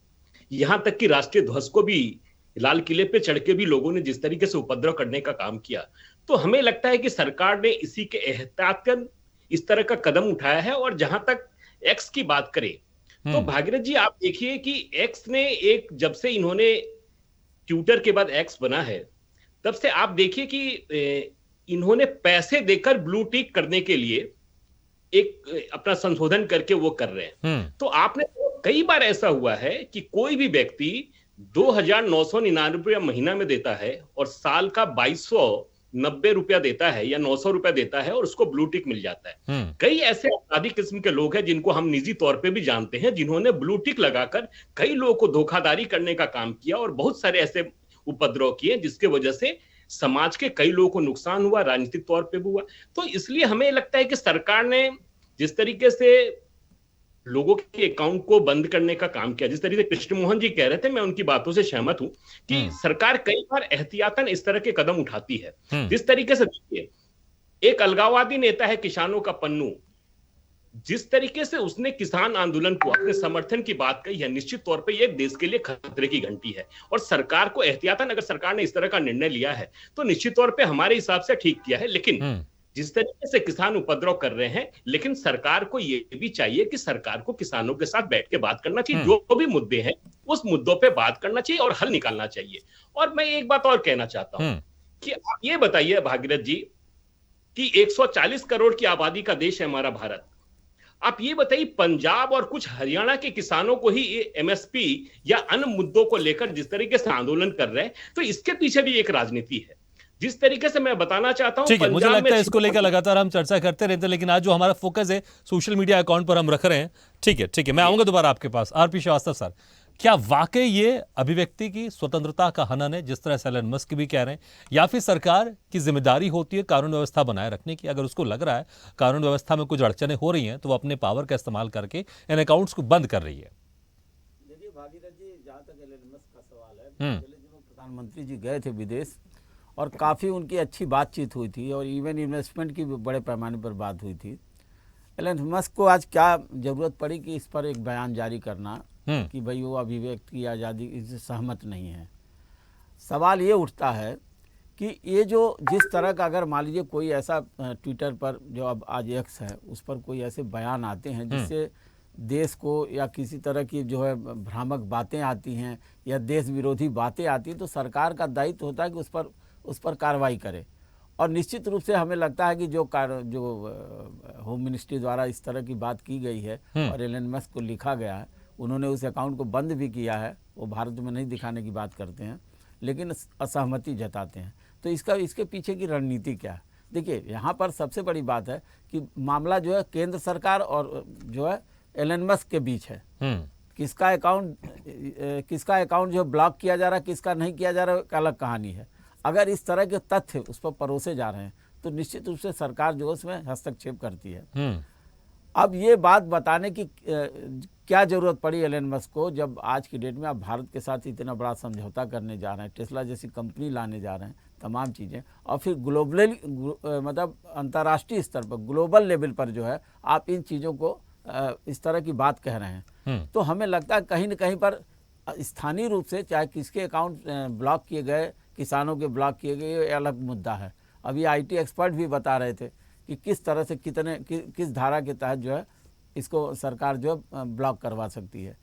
यहां तक कि राष्ट्रीय ध्वज को भी लाल किले पे चढ़ के भी लोगों ने जिस तरीके से उपद्रव करने का काम किया, तो हमें लगता है कि सरकार ने इसी के एहतियातन इस तरह का कदम उठाया है। और जहां तक एक्स की बात करें तो भागीरथ जी आप देखिए कि एक्स ने एक जब से इन्होंने ट्विटर के बाद एक्स बना है तब से आप देखिए कि इन्होंने पैसे देकर ब्लू टिक करने के लिए एक अपना संशोधन करके वो कर रहे हैं। तो आपने कई बार ऐसा हुआ है कि कोई भी व्यक्ति 2,999 महीना में देता है और साल का 2,290 रुपया देता है या 900 रुपया देता है और उसको ब्लू टिक मिल जाता है। कई ऐसे अपराधी किस्म के लोग हैं जिनको हम निजी तौर पे भी जानते हैं जिन्होंने ब्लू टिक लगाकर कई लोगों को धोखाधड़ी करने का काम किया और बहुत सारे ऐसे उपद्रव किए जिसके वजह से समाज के कई लोगों को नुकसान हुआ, राजनीतिक तौर पे भी हुआ। तो इसलिए हमें लगता है कि सरकार ने जिस तरीके से लोगों के अकाउंट को बंद करने का काम किया, जिस तरीके से कृष्ण मोहन जी कह रहे थे, मैं उनकी बातों से सहमत हूं कि सरकार कई बार एहतियातन इस तरह के कदम उठाती है। जिस तरीके से देखिए, एक अलगाववादी नेता है किसानों का पन्नू, जिस तरीके से उसने किसान आंदोलन को अपने समर्थन की बात कही है, निश्चित तौर पे ये देश के लिए खतरे की घंटी है। और सरकार को एहतियातन अगर सरकार ने इस तरह का निर्णय लिया है तो निश्चित तौर पे हमारे हिसाब से ठीक किया है। लेकिन जिस तरीके से किसान उपद्रव कर रहे हैं, लेकिन सरकार को ये भी चाहिए कि सरकार को किसानों के साथ बैठ के बात करना चाहिए, जो भी मुद्दे हैं उस मुद्दों पे बात करना चाहिए और हल निकालना चाहिए। और मैं एक बात और कहना चाहता हूं कि आप ये बताइए भागीरथ जी कि 140 करोड़ की आबादी का देश है हमारा भारत। आप ये बताइए पंजाब और कुछ हरियाणा के किसानों को ही एमएसपी या अन्य मुद्दों को लेकर जिस तरीके से आंदोलन कर रहे हैं, तो इसके पीछे भी एक राजनीति है। जिस तरीके से मैं बताना चाहता हूं, ठीक है, मुझे लगता है इसको लेकर लगातार हम चर्चा करते रहते हैं, लेकिन आज जो हमारा फोकस है सोशल मीडिया अकाउंट पर हम रख रहे हैं। ठीक है, मैं आऊंगा दोबारा आपके पास। आरपी श्रीवास्तव सर, क्या वाकई ये अभिव्यक्ति की स्वतंत्रता का हनन है जिस तरह से एलन मस्क भी कह रहे हैं, या फिर सरकार की जिम्मेदारी होती है कानून व्यवस्था बनाए रखने की? अगर उसको लग रहा है कानून व्यवस्था में कुछ अड़चने हो रही हैं तो वो अपने पावर का इस्तेमाल करके इन अकाउंट्स को बंद कर रही है। देखिए भागीरथ जी, जहाँ तक एलन मस्क का सवाल है, पहले दिनों प्रधानमंत्री जी गए थे विदेश और काफ़ी उनकी अच्छी बातचीत हुई थी और इवन इन्वेस्टमेंट की भी बड़े पैमाने पर बात हुई थी। एलन मस्क को आज क्या ज़रूरत पड़ी कि इस पर एक बयान जारी करना कि भाई वो अभिव्यक्ति की आज़ादी इससे सहमत नहीं है? सवाल ये उठता है कि ये जो जिस तरह का, अगर मान लीजिए कोई ऐसा ट्विटर पर जो अब आज एक्स है उस पर कोई ऐसे बयान आते हैं जिससे देश को या किसी तरह की जो है भ्रामक बातें आती हैं या देश विरोधी बातें आती हैं, तो सरकार का दायित्व होता है कि उस पर कार्रवाई करे। और निश्चित रूप से हमें लगता है कि जो होम मिनिस्ट्री द्वारा इस तरह की बात की गई है और एलन मस्क को लिखा गया है, उन्होंने उस अकाउंट को बंद भी किया है, वो भारत में नहीं दिखाने की बात करते हैं लेकिन असहमति जताते हैं। तो इसके पीछे की रणनीति क्या है? देखिए, यहाँ पर सबसे बड़ी बात है कि मामला जो है केंद्र सरकार और जो है एलन मस्क के बीच है। किसका अकाउंट जो ब्लॉक किया जा रहा है, किसका नहीं किया जा रहा है, एक अलग कहानी है। अगर इस तरह के तथ्य उस पर परोसे जा रहे हैं तो निश्चित रूप से सरकार जो उसमें हस्तक्षेप करती है। अब ये बात बताने की क्या ज़रूरत पड़ी एलन मस्क को, जब आज की डेट में आप भारत के साथ इतना बड़ा समझौता करने जा रहे हैं, टेस्ला जैसी कंपनी लाने जा रहे हैं, तमाम चीज़ें, और फिर ग्लोबल मतलब अंतर्राष्ट्रीय स्तर पर, ग्लोबल लेवल पर जो है आप इन चीज़ों को इस तरह की बात कह रहे हैं। तो हमें लगता है कहीं न कहीं पर स्थानीय रूप से चाहे किसके अकाउंट ब्लॉक किए गए, किसानों के ब्लॉक किए गए, ये अलग मुद्दा है। अभी IT एक्सपर्ट भी बता रहे थे कि किस तरह से किस धारा के तहत जो है इसको सरकार जो ब्लॉक करवा सकती है।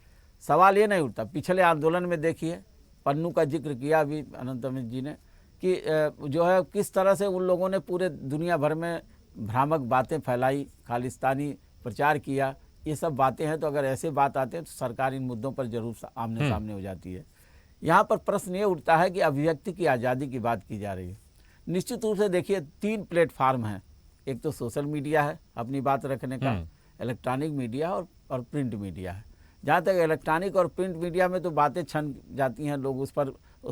सवाल ये नहीं उठता। पिछले आंदोलन में देखिए, पन्नू का जिक्र किया अभी अनंत अमित जी ने कि जो है किस तरह से उन लोगों ने पूरे दुनिया भर में भ्रामक बातें फैलाई, खालिस्तानी प्रचार किया। ये सब बातें हैं, तो अगर ऐसे बात आते हैं तो सरकार इन मुद्दों पर जरूर आमने सामने हो जाती है। यहाँ पर प्रश्न ये उठता है कि अभिव्यक्ति की आज़ादी की बात की जा रही है। निश्चित रूप से देखिए 3 प्लेटफार्म हैं। एक तो सोशल मीडिया है अपनी बात रखने का, इलेक्ट्रॉनिक मीडिया और प्रिंट मीडिया है। जहाँ तक इलेक्ट्रॉनिक और प्रिंट मीडिया में तो बातें छन जाती हैं, लोग उस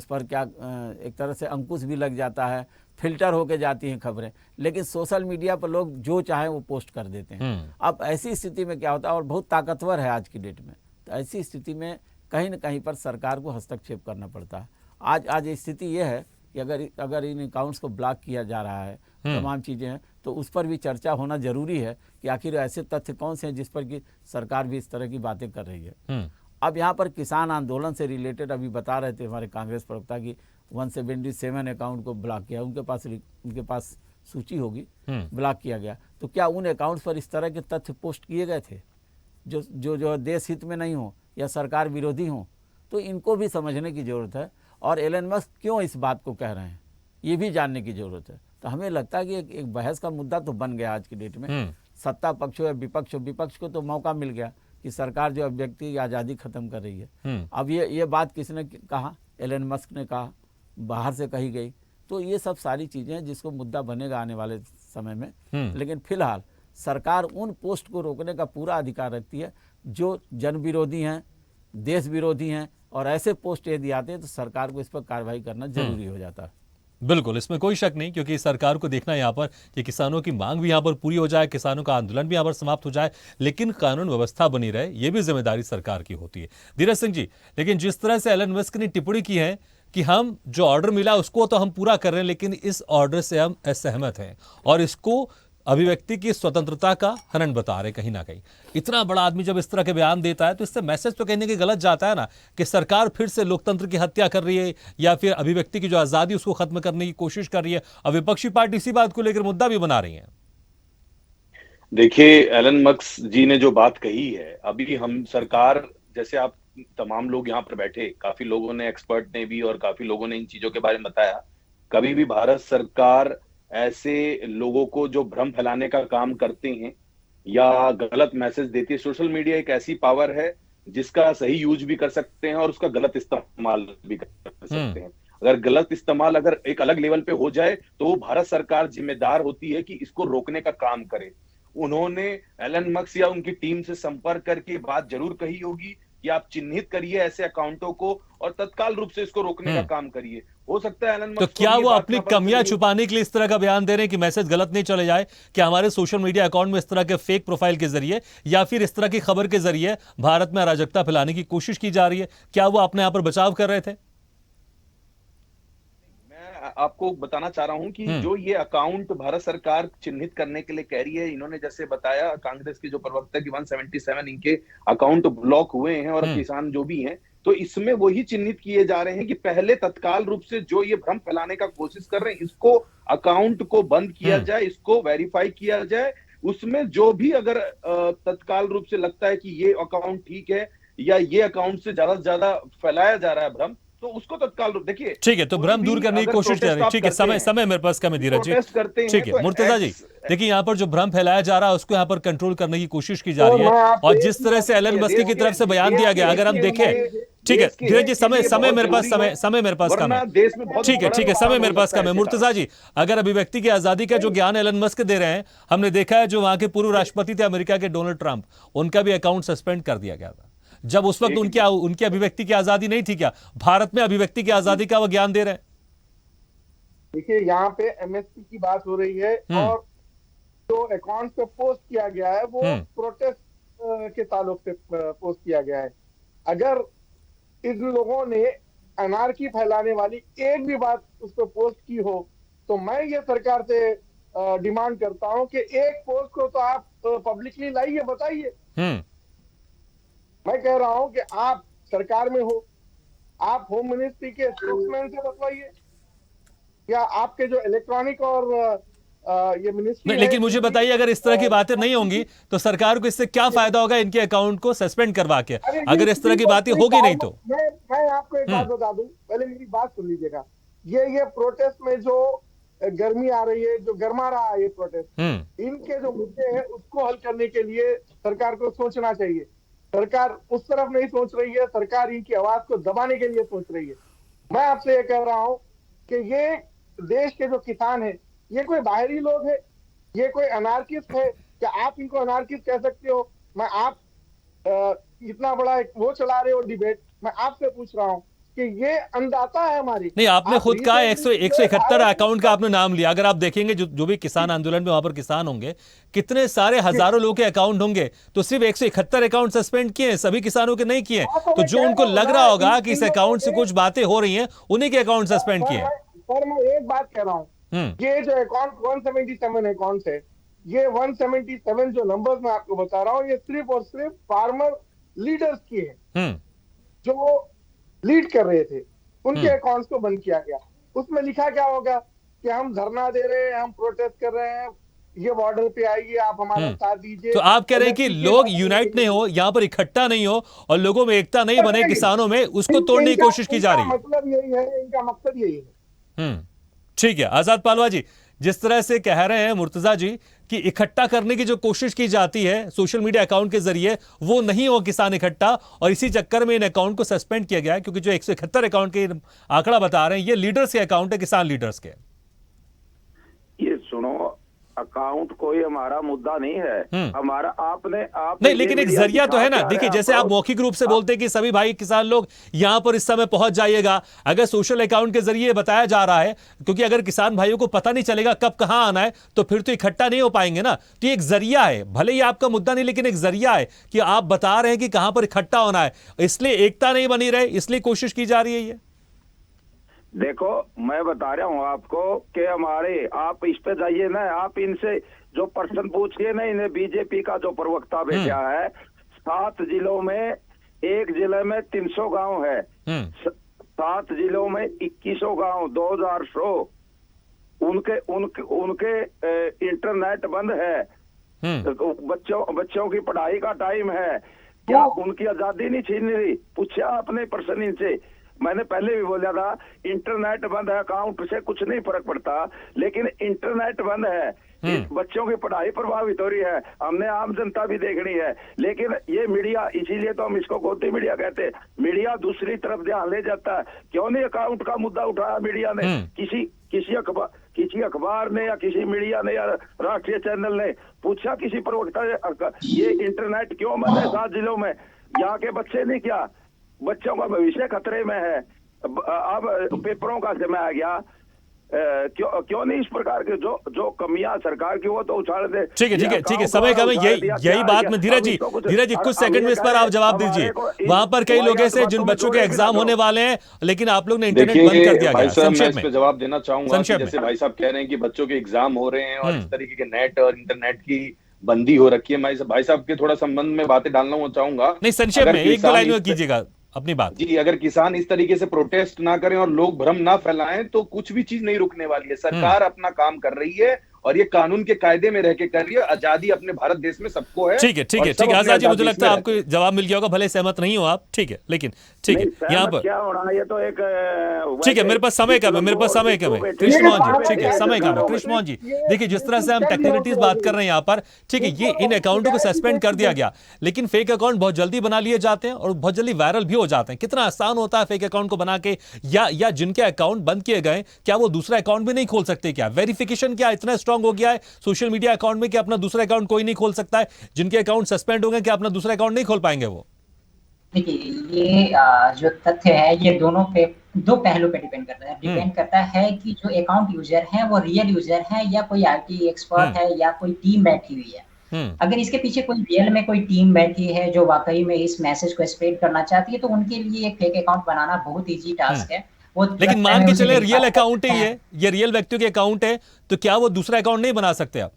पर क्या एक तरह से अंकुश भी लग जाता है, फिल्टर होके जाती हैं खबरें। लेकिन सोशल मीडिया पर लोग जो चाहें वो पोस्ट कर देते हैं। अब ऐसी स्थिति में क्या होता है, और बहुत ताकतवर है आज की डेट में, तो ऐसी स्थिति में कहीं न कहीं पर सरकार को हस्तक्षेप करना पड़ता है। आज स्थिति ये है कि अगर इन अकाउंट्स को ब्लॉक किया जा रहा है, तमाम चीज़ें हैं, तो उस पर भी चर्चा होना जरूरी है कि आखिर ऐसे तथ्य कौन से हैं जिस पर कि सरकार भी इस तरह की बातें कर रही है। अब यहाँ पर किसान आंदोलन से रिलेटेड अभी बता रहे थे हमारे कांग्रेस प्रवक्ता की 177 अकाउंट को ब्लॉक किया, उनके पास सूची होगी, ब्लॉक किया गया। तो क्या उन अकाउंट्स पर इस तरह के तथ्य पोस्ट किए गए थे? जो देश हित में नहीं हो या सरकार विरोधी हो, तो इनको भी समझने की ज़रूरत है और एलन मस्क क्यों इस बात को कह रहे हैं ये भी जानने की ज़रूरत है। तो हमें लगता है कि एक बहस का मुद्दा तो बन गया आज की डेट में। सत्ता पक्ष हो या विपक्ष हो, विपक्ष को तो मौका मिल गया कि सरकार जो अभिव्यक्ति की आज़ादी खत्म कर रही है। अब ये बात किसने कहा? एलन मस्क ने कहा, बाहर से कही गई। तो ये सब सारी चीज़ें हैं जिसको मुद्दा बनेगा आने वाले समय में। लेकिन फिलहाल सरकार उन पोस्ट को रोकने का पूरा अधिकार रखती है जो जन विरोधी हैं, देश विरोधी हैं, और ऐसे पोस्ट यदि आते हैं तो सरकार को इस पर कार्रवाई करना जरूरी हो जाता है। बिल्कुल, इसमें कोई शक नहीं, क्योंकि सरकार को देखना यहाँ पर कि किसानों की मांग भी यहाँ पर पूरी हो जाए, किसानों का आंदोलन भी यहाँ पर समाप्त हो जाए, लेकिन कानून व्यवस्था बनी रहे, ये भी जिम्मेदारी सरकार की होती है। धीरज सिंह जी, लेकिन जिस तरह से एलन मस्क ने टिप्पणी की है कि हम जो ऑर्डर मिला उसको तो हम पूरा कर रहे हैं, लेकिन इस ऑर्डर से हम असहमत हैं और इसको अभिव्यक्ति की स्वतंत्रता का हनन बता रहे कहीं ना कहीं। इतना बड़ा आदमी जब इस तरह के बयान देता है तो इससे मैसेज तो कहने की गलत जाता है ना कि सरकार फिर से लोकतंत्र की हत्या कर रही है या फिर अभिव्यक्ति की जो आजादी उसको खत्म करने की कोशिश कर रही है, और विपक्षी पार्टी इसी बात को लेकर मुद्दा भी बना रही है। देखिए, एलन मस्क जी ने जो बात कही है, अभी हम सरकार, जैसे आप तमाम लोग यहाँ पर बैठे, काफी लोगों ने, एक्सपर्ट ने भी और काफी लोगों ने इन चीजों के बारे में बताया, कभी भी भारत सरकार ऐसे लोगों को जो भ्रम फैलाने का काम करते हैं या गलत मैसेज देती है, सोशल मीडिया एक ऐसी पावर है जिसका सही यूज भी कर सकते हैं और उसका गलत इस्तेमाल भी कर सकते हैं। अगर गलत इस्तेमाल अगर एक अलग लेवल पे हो जाए तो भारत सरकार जिम्मेदार होती है कि इसको रोकने का काम करे। उन्होंने एलन मस्क या उनकी टीम से संपर्क करके बात जरूर कही होगी कि आप चिन्हित करिए ऐसे अकाउंटों को और तत्काल रूप से इसको रोकने का काम करिए। हो सकता है एलन मस्क तो क्या वो अपनी कमियां छुपाने के लिए इस तरह का बयान दे रहे हैं कि मैसेज गलत नहीं चले जाए, कि हमारे सोशल मीडिया अकाउंट में इस तरह के फेक प्रोफाइल के जरिए या फिर इस तरह की खबर के जरिए भारत में अराजकता फैलाने की कोशिश की जा रही है? क्या वो अपने यहां पर बचाव कर रहे थे? आपको बताना चाह रहा हूं कि जो ये अकाउंट भारत सरकार चिन्हित करने के लिए कह रही है, इन्होंने जैसे बताया कांग्रेस के जो प्रवक्ता की 177 इनके अकाउंट ब्लॉक हुए हैं और किसान जो भी हैं, तो इसमें वही चिन्हित किए जा रहे हैं कि पहले तत्काल रूप से जो ये भ्रम फैलाने का कोशिश कर रहे हैं, इसको अकाउंट को बंद किया जाए, इसको वेरीफाई किया जाए। उसमें जो भी अगर तत्काल रूप से लगता है कि ये अकाउंट ठीक है या ये अकाउंट से ज्यादा फैलाया जा रहा है भ्रम, तो उसको तत्काल रूप, देखिए ठीक है, तो भ्रम दूर करने की कोशिश कर रही है। ठीक है, समय मेरे पास कम है धीरज जी। ठीक है मुर्तजा जी, देखिए यहाँ पर जो भ्रम फैलाया जा रहा है उसको यहाँ पर कंट्रोल करने की कोशिश की जा रही है, और जिस तरह से एलन मस्क की तरफ से बयान दिया गया, अगर हम देखें, ठीक है धीरज जी, समय मेरे पास कम है। ठीक है, समय मेरे पास कम है। मुर्तजा जी, अगर अभिव्यक्ति की आजादी का जो ज्ञान एलन मस्क दे रहे हैं, हमने देखा है जो वहां के पूर्व राष्ट्रपति थे अमेरिका के डोनाल्ड ट्रंप, उनका भी अकाउंट सस्पेंड कर दिया गया था जब उस वक्त उनकी अभिव्यक्ति की आजादी नहीं थी। क्या भारत में अभिव्यक्ति की आजादी का वो ज्ञान दे रहे हैं? देखिए, यहाँ पे एमएसपी की बात हो रही है और जो अकाउंट पे पोस्ट किया गया है वो प्रोटेस्ट के ताल्लुक से पोस्ट किया गया है। अगर इन लोगों ने अनारकी फैलाने वाली एक भी बात उस पर पोस्ट की हो तो मैं ये सरकार से डिमांड करता हूं कि एक पोस्ट को तो आप पब्लिकली लाइए, बताइए। मैं कह रहा हूं कि आप सरकार में हो, आप होम मिनिस्ट्री के स्पोक्समैन से बतवाइए, या आपके जो इलेक्ट्रॉनिक और ये मिनिस्ट्री, लेकिन मुझे बताइए, अगर इस तरह की बातें नहीं होंगी तो सरकार को इससे क्या फायदा होगा इनके अकाउंट को सस्पेंड करवा के? अगर इस तरह की बातें होगी नहीं तो मैं आपको एक बात बता दूं, पहले मेरी बात सुन लीजिएगा। ये प्रोटेस्ट में जो गर्मी आ रही है, जो गर्मा रहा है ये प्रोटेस्ट, इनके जो मुद्दे हैं उसको हल करने के लिए सरकार को सोचना चाहिए। सरकार उस तरफ नहीं सोच रही है, सरकार इनकी आवाज को दबाने के लिए सोच रही है। मैं आपसे ये कह रहा हूं कि ये देश के जो किसान हैं, ये कोई बाहरी लोग है, ये कोई अनार्किस्ट है? क्या आप इनको अनार्किस्ट कह सकते हो? मैं आप इतना बड़ा वो चला रहे हो डिबेट, मैं आपसे पूछ रहा हूं कि ये अन्नदाता है हमारी। नहीं, आपने खुद कहा 171 अकाउंट का आपने नाम लिया। अगर आप देखेंगे जो भी किसान आंदोलन में वहां पर किसान होंगे, कितने सारे हजारों लोगों के अकाउंट होंगे, तो सिर्फ 171 अकाउंट सस्पेंड किए, सभी किसानों के नहीं किए। तो जो उनको लग रहा होगा कि इस अकाउंट से कुछ बातें हो रही हैं, उन्हीं के अकाउंट सस्पेंड किए। सर मैं एक बात कह रहा हूँ, ये जो अकाउंट 177 अकाउंट है, ये 177 जो नंबर्स मैं आपको बता रहा हूँ, ये सिर्फ और सिर्फ फार्मर लीडर्स की है जो लीड कर रहे थे, उनके अकाउंट्स को बंद किया गया। उसमें लिखा क्या होगा कि हम धरना दे रहे हैं, हम प्रोटेस्ट कर रहे हैं, ये बॉर्डर पे आइए, आप हमारा साथ दीजिए। तो आप कह रहे हैं कि लोग यूनाइट नहीं हो, यहाँ पर इकट्ठा नहीं हो और लोगों में एकता नहीं बने किसानों में, उसको तोड़ने की कोशिश की जा रही है। मतलब यही है, इनका मकसद यही है। ठीक है आजाद पालवा जी, जिस तरह से कह रहे हैं मुर्तजा जी कि इकट्ठा करने की जो कोशिश की जाती है सोशल मीडिया अकाउंट के जरिए, वो नहीं हो किसान इकट्ठा, और इसी चक्कर में इन अकाउंट को सस्पेंड किया गया है, क्योंकि जो 171 अकाउंट के आंकड़ा बता रहे हैं ये लीडर्स के अकाउंट है, किसान लीडर्स के। ये सुनो, अकाउंट कोई हमारा मुद्दा नहीं है, हमारा आपने नहीं, लेकिन एक जरिया तो है ना। देखिए जैसे आप मौखिक रूप से बोलते हैं कि सभी भाई किसान लोग यहां पर इस समय पहुंच जाइएगा, अगर सोशल अकाउंट के जरिए बताया जा रहा है, क्योंकि अगर किसान भाइयों को पता नहीं चलेगा कब कहां आना है तो फिर तो इकट्ठा नहीं हो पाएंगे ना। तो ये एक जरिया है, भले ही आपका मुद्दा नहीं, लेकिन एक जरिया है कि आप बता रहे हैं कि कहां पर इकट्ठा होना है, इसलिए एकता नहीं बनी रहे, इसलिए कोशिश की जा रही है। ये देखो, मैं बता रहा हूँ आपको कि हमारे, आप इस पे जाइए ना, आप इनसे जो प्रश्न पूछिए ना, इन्हें बीजेपी का जो प्रवक्ता भेजा है, 7 जिलों में, एक जिले में 300 गांव है, 7 जिलों में 2100 गांव, 2100 उनके इंटरनेट बंद है, बच्चों की पढ़ाई का टाइम है, क्या उनकी आजादी नहीं छीन रही? पूछा आपने प्रश्न इनसे? मैंने पहले भी बोला था, इंटरनेट बंद है, अकाउंट से कुछ नहीं फर्क पड़ता, लेकिन इंटरनेट बंद है, बच्चों की पढ़ाई प्रभावित हो रही है, हमने आम जनता भी देखनी है। लेकिन ये मीडिया, इसीलिए तो हम इसको गोदी मीडिया कहते हैं, मीडिया दूसरी तरफ ध्यान ले जाता है। क्यों नहीं अकाउंट का मुद्दा उठाया मीडिया ने? किसी अखबार ने या किसी मीडिया ने या राष्ट्रीय चैनल ने पूछा किसी प्रवक्ता ने ये इंटरनेट क्यों बंद है 7 जिलों में? यहाँ के बच्चे नहीं, क्या बच्चों का भविष्य खतरे में है? अब पेपरों का समय आ गया, क्यों नहीं इस प्रकार के जो कमियां सरकार की वो तो उछाल दे। ठीक है, समय कम है, यही बात में धीरज जी कुछ सेकंड में इस पर आप जवाब दीजिए। वहां पर कई लोग ऐसे जिन बच्चों के एग्जाम होने वाले हैं, लेकिन आप लोग ने इंटरनेट बंद कर दिया गया। मैं इस पे जवाब देना चाहूंगा। जैसे भाई साहब कह रहे हैं कि बच्चों के एग्जाम हो रहे हैं और इस तरीके के नेट और इंटरनेट की बंदी हो रखी है, मैं भाई साहब के थोड़ा संबंध में बातें डालना चाहूंगा। नहीं, संक्षेप में 1-2 लाइन में कीजिएगा अपनी बात। जी, अगर किसान इस तरीके से प्रोटेस्ट ना करें और लोग भ्रम ना फैलाएं तो कुछ भी चीज नहीं रुकने वाली है। सरकार अपना काम कर रही है और ये कानून के कायदे में रह के कर रही है। आजादी अपने भारत देश में सबको है। ठीक है आजाद जी, मुझे लगता है आपको जवाब मिल गया होगा, भले सहमत नहीं हो आप। ठीक है, लेकिन ठीक है, यहाँ पर क्या हो रहा है, ये तो एक ठीक है, मेरे पास समय कम है, कृष्णमोहन जी, ठीक है, समय कम है। कृष्णमोहन जी, देखिए जिस तरह से हम टेक्निकलिटीज बात कर रहे हैं यहाँ पर, ठीक है, ये इन अकाउंटों को सस्पेंड कर दिया गया, लेकिन फेक अकाउंट बहुत जल्दी बना लिए जाते हैं और बहुत जल्दी वायरल भी हो जाते हैं। कितना आसान होता है फेक अकाउंट को बना के, या जिनके अकाउंट बंद किए गए क्या वो दूसरा अकाउंट भी नहीं खोल सकते? क्या वेरिफिकेशन क्या इतना स्ट्रांग हो गया है सोशल मीडिया अकाउंट में कि अपना दूसरा अकाउंट कोई नहीं खोल सकता है? जिनके अकाउंट सस्पेंड हो गए क्या अपना दूसरा अकाउंट नहीं खोल पाएंगे वो? देखिए, ये जो तथ्य है ये दोनों पे, दो पहलू पे डिपेंड करता है। डिपेंड करता है कि जो अकाउंट यूजर है वो रियल यूजर है या कोई आईटी एक्सपर्ट है या कोई टीम बैठी हुई है। अगर इसके पीछे कोई रियल में कोई टीम बैठी है जो वाकई में इस मैसेज को स्प्रेड करना चाहती है, तो उनके लिए एक फेक अकाउंट बनाना बहुत इजी टास्क है। लेकिन मान के चले रियल अकाउंट ही है, ये रियल व्यक्तियों के अकाउंट है, तो क्या वो दूसरा अकाउंट नहीं बना सकते आप?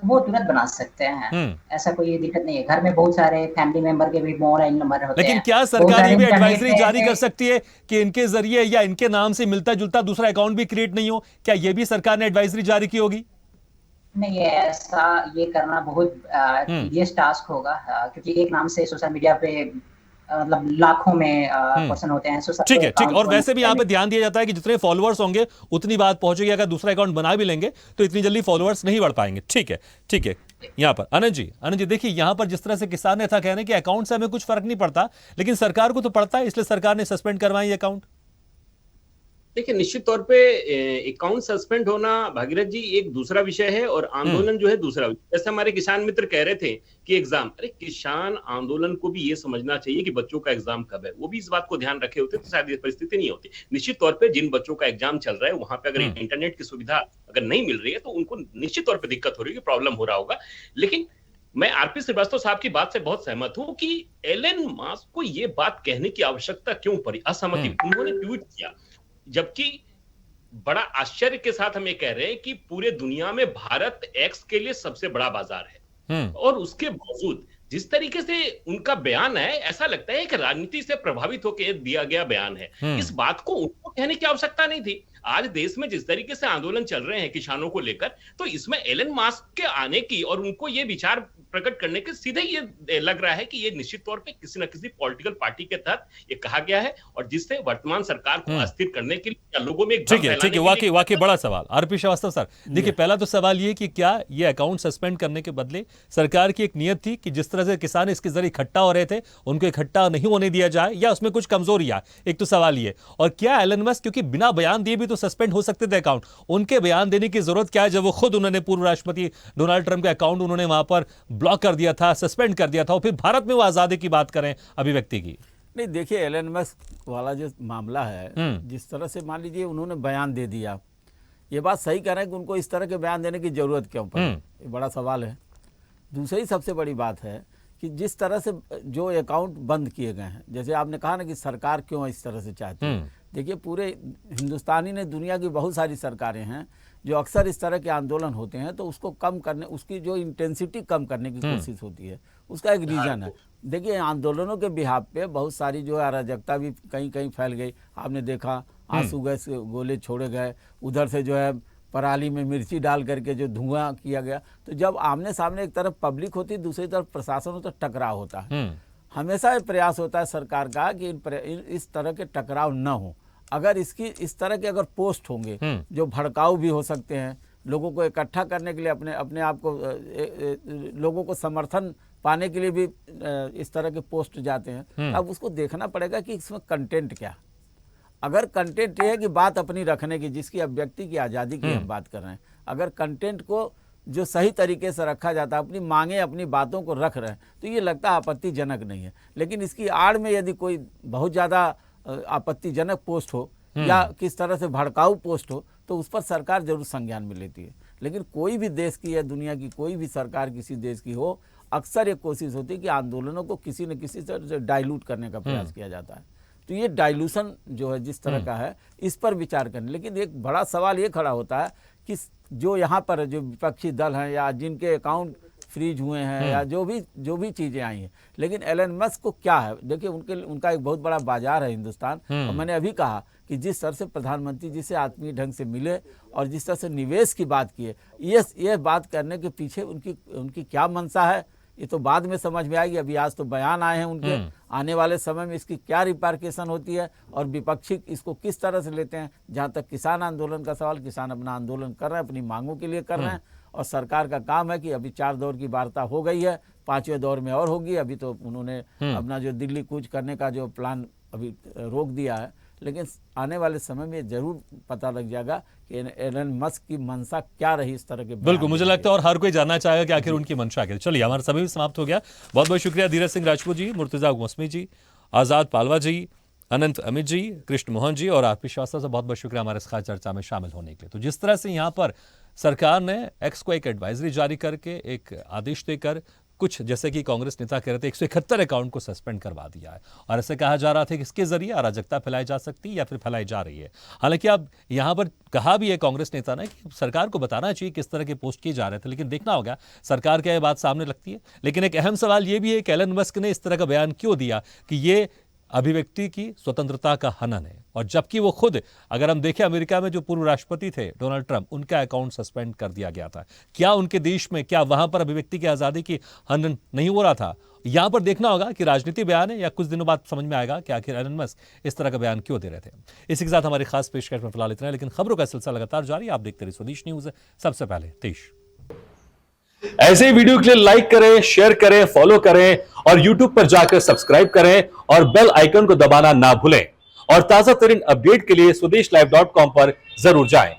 वो तुरंत बना सकते हैं, ऐसा कोई दिक्कत नहीं है। घर में बहुत सारे फैमिली मेंबर के भी मोबाइल नंबर होते हैं। लेकिन क्या सरकार ये भी एडवाइजरी जारी कर सकती है कि इनके जरिए या इनके नाम से मिलता जुलता दूसरा अकाउंट भी क्रिएट नहीं हो? क्या ये भी सरकार ने एडवाइजरी जारी की होगी? नहीं, ऐसा ये करना बहुत टीडियस टास्क होगा, क्योंकि एक नाम से सोशल मीडिया पे मतलब लाखों में पर्सन होते हैं। ठीक है, और वैसे भी यहाँ पे ध्यान दिया जाता है कि जितने फॉलोअर्स होंगे उतनी बात पहुंचेगी। अगर दूसरा अकाउंट बना भी लेंगे तो इतनी जल्दी फॉलोअर्स नहीं बढ़ पाएंगे। ठीक है, यहाँ पर आनंद जी देखिए, यहाँ पर जिस तरह से किसान नेता कह रहे हैं कि अकाउंट से हमें कुछ फर्क नहीं पड़ता, लेकिन सरकार को तो पड़ता है, इसलिए सरकार ने सस्पेंड करवाई अकाउंट। देखिए, निश्चित तौर पे अकाउंट सस्पेंड होना भागीरथ जी एक दूसरा विषय है और आंदोलन जो है दूसरा विषय। जैसे हमारे किसान मित्र कह रहे थे कि एग्जाम, अरे किसान आंदोलन को भी ये समझना चाहिए कि बच्चों का एग्जाम कब है। वो भी इस बात को ध्यान रखे होते तो शायद ये परिस्थिति नहीं होती। निश्चित तौर पे जिन बच्चों का एग्जाम चल रहा है वहां पे अगर इंटरनेट की सुविधा अगर नहीं मिल रही है तो उनको निश्चित तौर पर दिक्कत हो रही है, प्रॉब्लम हो रहा होगा। लेकिन मैं आरपी श्रीवास्तव साहब की बात से बहुत सहमत हूं कि एलन मस्क को ये बात कहने की आवश्यकता क्यों पड़ी, असहमति। उन्होंने ट्वीट किया, जबकि बड़ा आश्चर्य के साथ हम ये कह रहे हैं कि पूरे दुनिया में भारत एक्स के लिए सबसे बड़ा बाजार है, और उसके बावजूद जिस तरीके से उनका बयान है, ऐसा लगता है कि राजनीति से प्रभावित होकर दिया गया बयान है। इस बात को उनको कहने की आवश्यकता नहीं थी। आज देश में जिस तरीके से आंदोलन चल रहे हैं किसानों को लेकर, तो इसमें एलन मस्क के आने की और उनको ये विचार प्रकट करने के सीधे ये लग रहा है कि ये निश्चित तौर पे किसी न किसी पॉलिटिकल पार्टी के तहत ये कहा गया है और जिससे वर्तमान सरकार को अस्थिर करने के लिए या लोगों में एक ठीक है, वाकई बड़ा सवाल। आरपी श्रीवास्तव सर, देखिए पहला तो सवाल ये कि क्या ये अकाउंट सस्पेंड करने के बदले सरकार की एक नियत थी कि जिस तरह से किसान इसके जरिए इकट्ठा हो रहे थे उनको इकट्ठा नहीं होने दिया जाए, या उसमें कुछ कमजोरियां? एक तो सवाल ये, और क्या एलन मस्क, क्योंकि बिना बयान दिए भी तो सस्पेंड हो सकते थे अकाउंट, उनके बयान देने की जरूरत क्या है जब वो खुद उन्होंने पूर्व राष्ट्रपति डोनाल्ड ट्रंप के अकाउंट उन्होंने वहां पर ब्लॉक कर दिया था, सस्पेंड कर दिया था, और फिर भारत में वो आजादी की बात करें अभिव्यक्ति की? नहीं, देखिए एलन मस्क वाला जो मामला है, जिस तरह से मान लीजिए उन्होंने बयान दे दिया, ये बात सही कह रहे हैं कि उनको इस तरह के बयान देने की जरूरत क्यों पड़ी, ये बड़ा सवाल है। दूसरी सबसे बड़ी बात है कि जिस तरह से जो अकाउंट बंद किए गए हैं, जैसे आपने कहा ना कि सरकार क्यों इस तरह से चाहती है, देखिए पूरे हिंदुस्तानी ने, दुनिया की बहुत सारी सरकारें हैं जो अक्सर इस तरह के आंदोलन होते हैं तो उसको कम करने, उसकी जो इंटेंसिटी कम करने की कोशिश होती है, उसका एक रीजन है। देखिए आंदोलनों के बिहाफ पे बहुत सारी जो है अराजकता भी कहीं कहीं फैल गई, आपने देखा आंसू गैस गोले छोड़े गए, उधर से जो है पराली में मिर्ची डाल करके जो धुआं किया गया। तो जब आमने सामने एक तरफ पब्लिक होती है, दूसरी तरफ प्रशासन होता है, टकराव होता है। हमेशा ये प्रयास होता है सरकार का कि इस तरह के टकराव न हो। अगर इस तरह के अगर पोस्ट होंगे जो भड़काऊ भी हो सकते हैं, लोगों को इकट्ठा करने के लिए, अपने आप को लोगों को समर्थन पाने के लिए भी इस तरह के पोस्ट जाते हैं, अब उसको देखना पड़ेगा कि इसमें कंटेंट क्या। अगर कंटेंट ये है कि बात अपनी रखने की, जिसकी अभिव्यक्ति की आज़ादी की हम बात कर रहे हैं, अगर कंटेंट को जो सही तरीके से रखा जाता है, अपनी मांगे अपनी बातों को रख रहे हैं, तो ये लगता है आपत्तिजनक नहीं है। लेकिन इसकी आड़ में यदि कोई बहुत ज़्यादा आपत्तिजनक पोस्ट हो या किस तरह से भड़काऊ पोस्ट हो, तो उस पर सरकार जरूर संज्ञान में लेती है। लेकिन कोई भी देश की या दुनिया की कोई भी सरकार किसी देश की हो, अक्सर एक कोशिश होती है कि आंदोलनों को किसी न किसी तरह से डाइल्यूट करने का प्रयास किया जाता है। तो ये डाइल्यूशन जो है जिस तरह का है, इस पर विचार करने। लेकिन एक बड़ा सवाल ये खड़ा होता है कि जो यहाँ पर जो विपक्षी दल हैं या जिनके अकाउंट फ्रीज हुए हैं या जो भी चीज़ें आई हैं, लेकिन एलन मस्क को क्या है? देखिए उनका एक बहुत बड़ा बाजार है हिंदुस्तान, और मैंने अभी कहा कि जिस तरह से प्रधानमंत्री जी से आत्मीय ढंग से मिले और जिस तरह से निवेश की बात की है, ये बात करने के पीछे उनकी क्या मंशा है, ये तो बाद में समझ में आएगी। अभी आज तो बयान आए हैं उनके, आने वाले समय में इसकी क्या रिपार्केशन होती है और विपक्षी इसको किस तरह से लेते हैं। जहाँ तक किसान आंदोलन का सवाल, किसान अपना आंदोलन कर रहे हैं, अपनी मांगों के लिए कर रहे हैं, और सरकार का काम है कि अभी 4 दौर की वार्ता हो गई है, 5वें दौर में और होगी। अभी तो उन्होंने अपना जो दिल्ली कूच करने का जो प्लान अभी रोक दिया है, लेकिन आने वाले समय में जरूर पता लग जाएगा कि एलन मस्क की मंशा क्या रही इस तरह के। बिल्कुल, मुझे लगता है और हर कोई जानना चाहेगा कि आखिर उनकी मंशा क्या। चलिए, हमारा समय भी समाप्त हो गया। बहुत बहुत शुक्रिया धीरज सिंह राजपूत जी, मुर्तजा मौसमी जी, आजाद पालवा जी, अनंत अमित जी, कृष्ण मोहन जी और आरपी श्रीवास्तव से बहुत बहुत शुक्रिया हमारे इस खास चर्चा में शामिल होने के लिए। तो जिस तरह से यहाँ पर सरकार ने एक्स को एक एडवाइजरी जारी करके एक आदेश देकर कुछ, जैसे कि कांग्रेस नेता कह रहे थे, 171 अकाउंट को सस्पेंड करवा दिया है, और ऐसे कहा जा रहा था कि इसके जरिए अराजकता फैलाई जा सकती है या फिर फैलाई जा रही है। हालांकि अब यहां पर कहा भी है कांग्रेस नेता ने कि सरकार को बताना चाहिए किस तरह के पोस्ट किए जा रहे थे, लेकिन देखना होगा सरकार क्या ये बात सामने लगती है। लेकिन एक अहम सवाल यह भी है कि एलन मस्क ने इस तरह का बयान क्यों दिया कि ये अभिव्यक्ति की स्वतंत्रता का हनन है, और जबकि वो खुद, अगर हम देखें, अमेरिका में जो पूर्व राष्ट्रपति थे डोनाल्ड ट्रंप, उनका अकाउंट सस्पेंड कर दिया गया था। क्या उनके देश में, क्या वहां पर अभिव्यक्ति की आजादी की हनन नहीं हो रहा था? यहां पर देखना होगा कि राजनीति बयान है या कुछ दिनों बाद समझ में आएगा कि आखिर एलन मस्क इस तरह का बयान क्यों दे रहे थे। इसी के साथ हमारी खास पेशकश में फिलहाल इतना है, लेकिन खबरों का सिलसिला लगातार जारी। आप देखते रहिए स्वदेश न्यूज। सबसे पहले देश। ऐसे ही वीडियो के लिए लाइक करें, शेयर करें, फॉलो करें और YouTube पर जाकर सब्सक्राइब करें और बेल आइकन को दबाना ना भूलें। और ताजा तरीन अपडेट के लिए स्वदेशलाइव.com पर जरूर जाएं।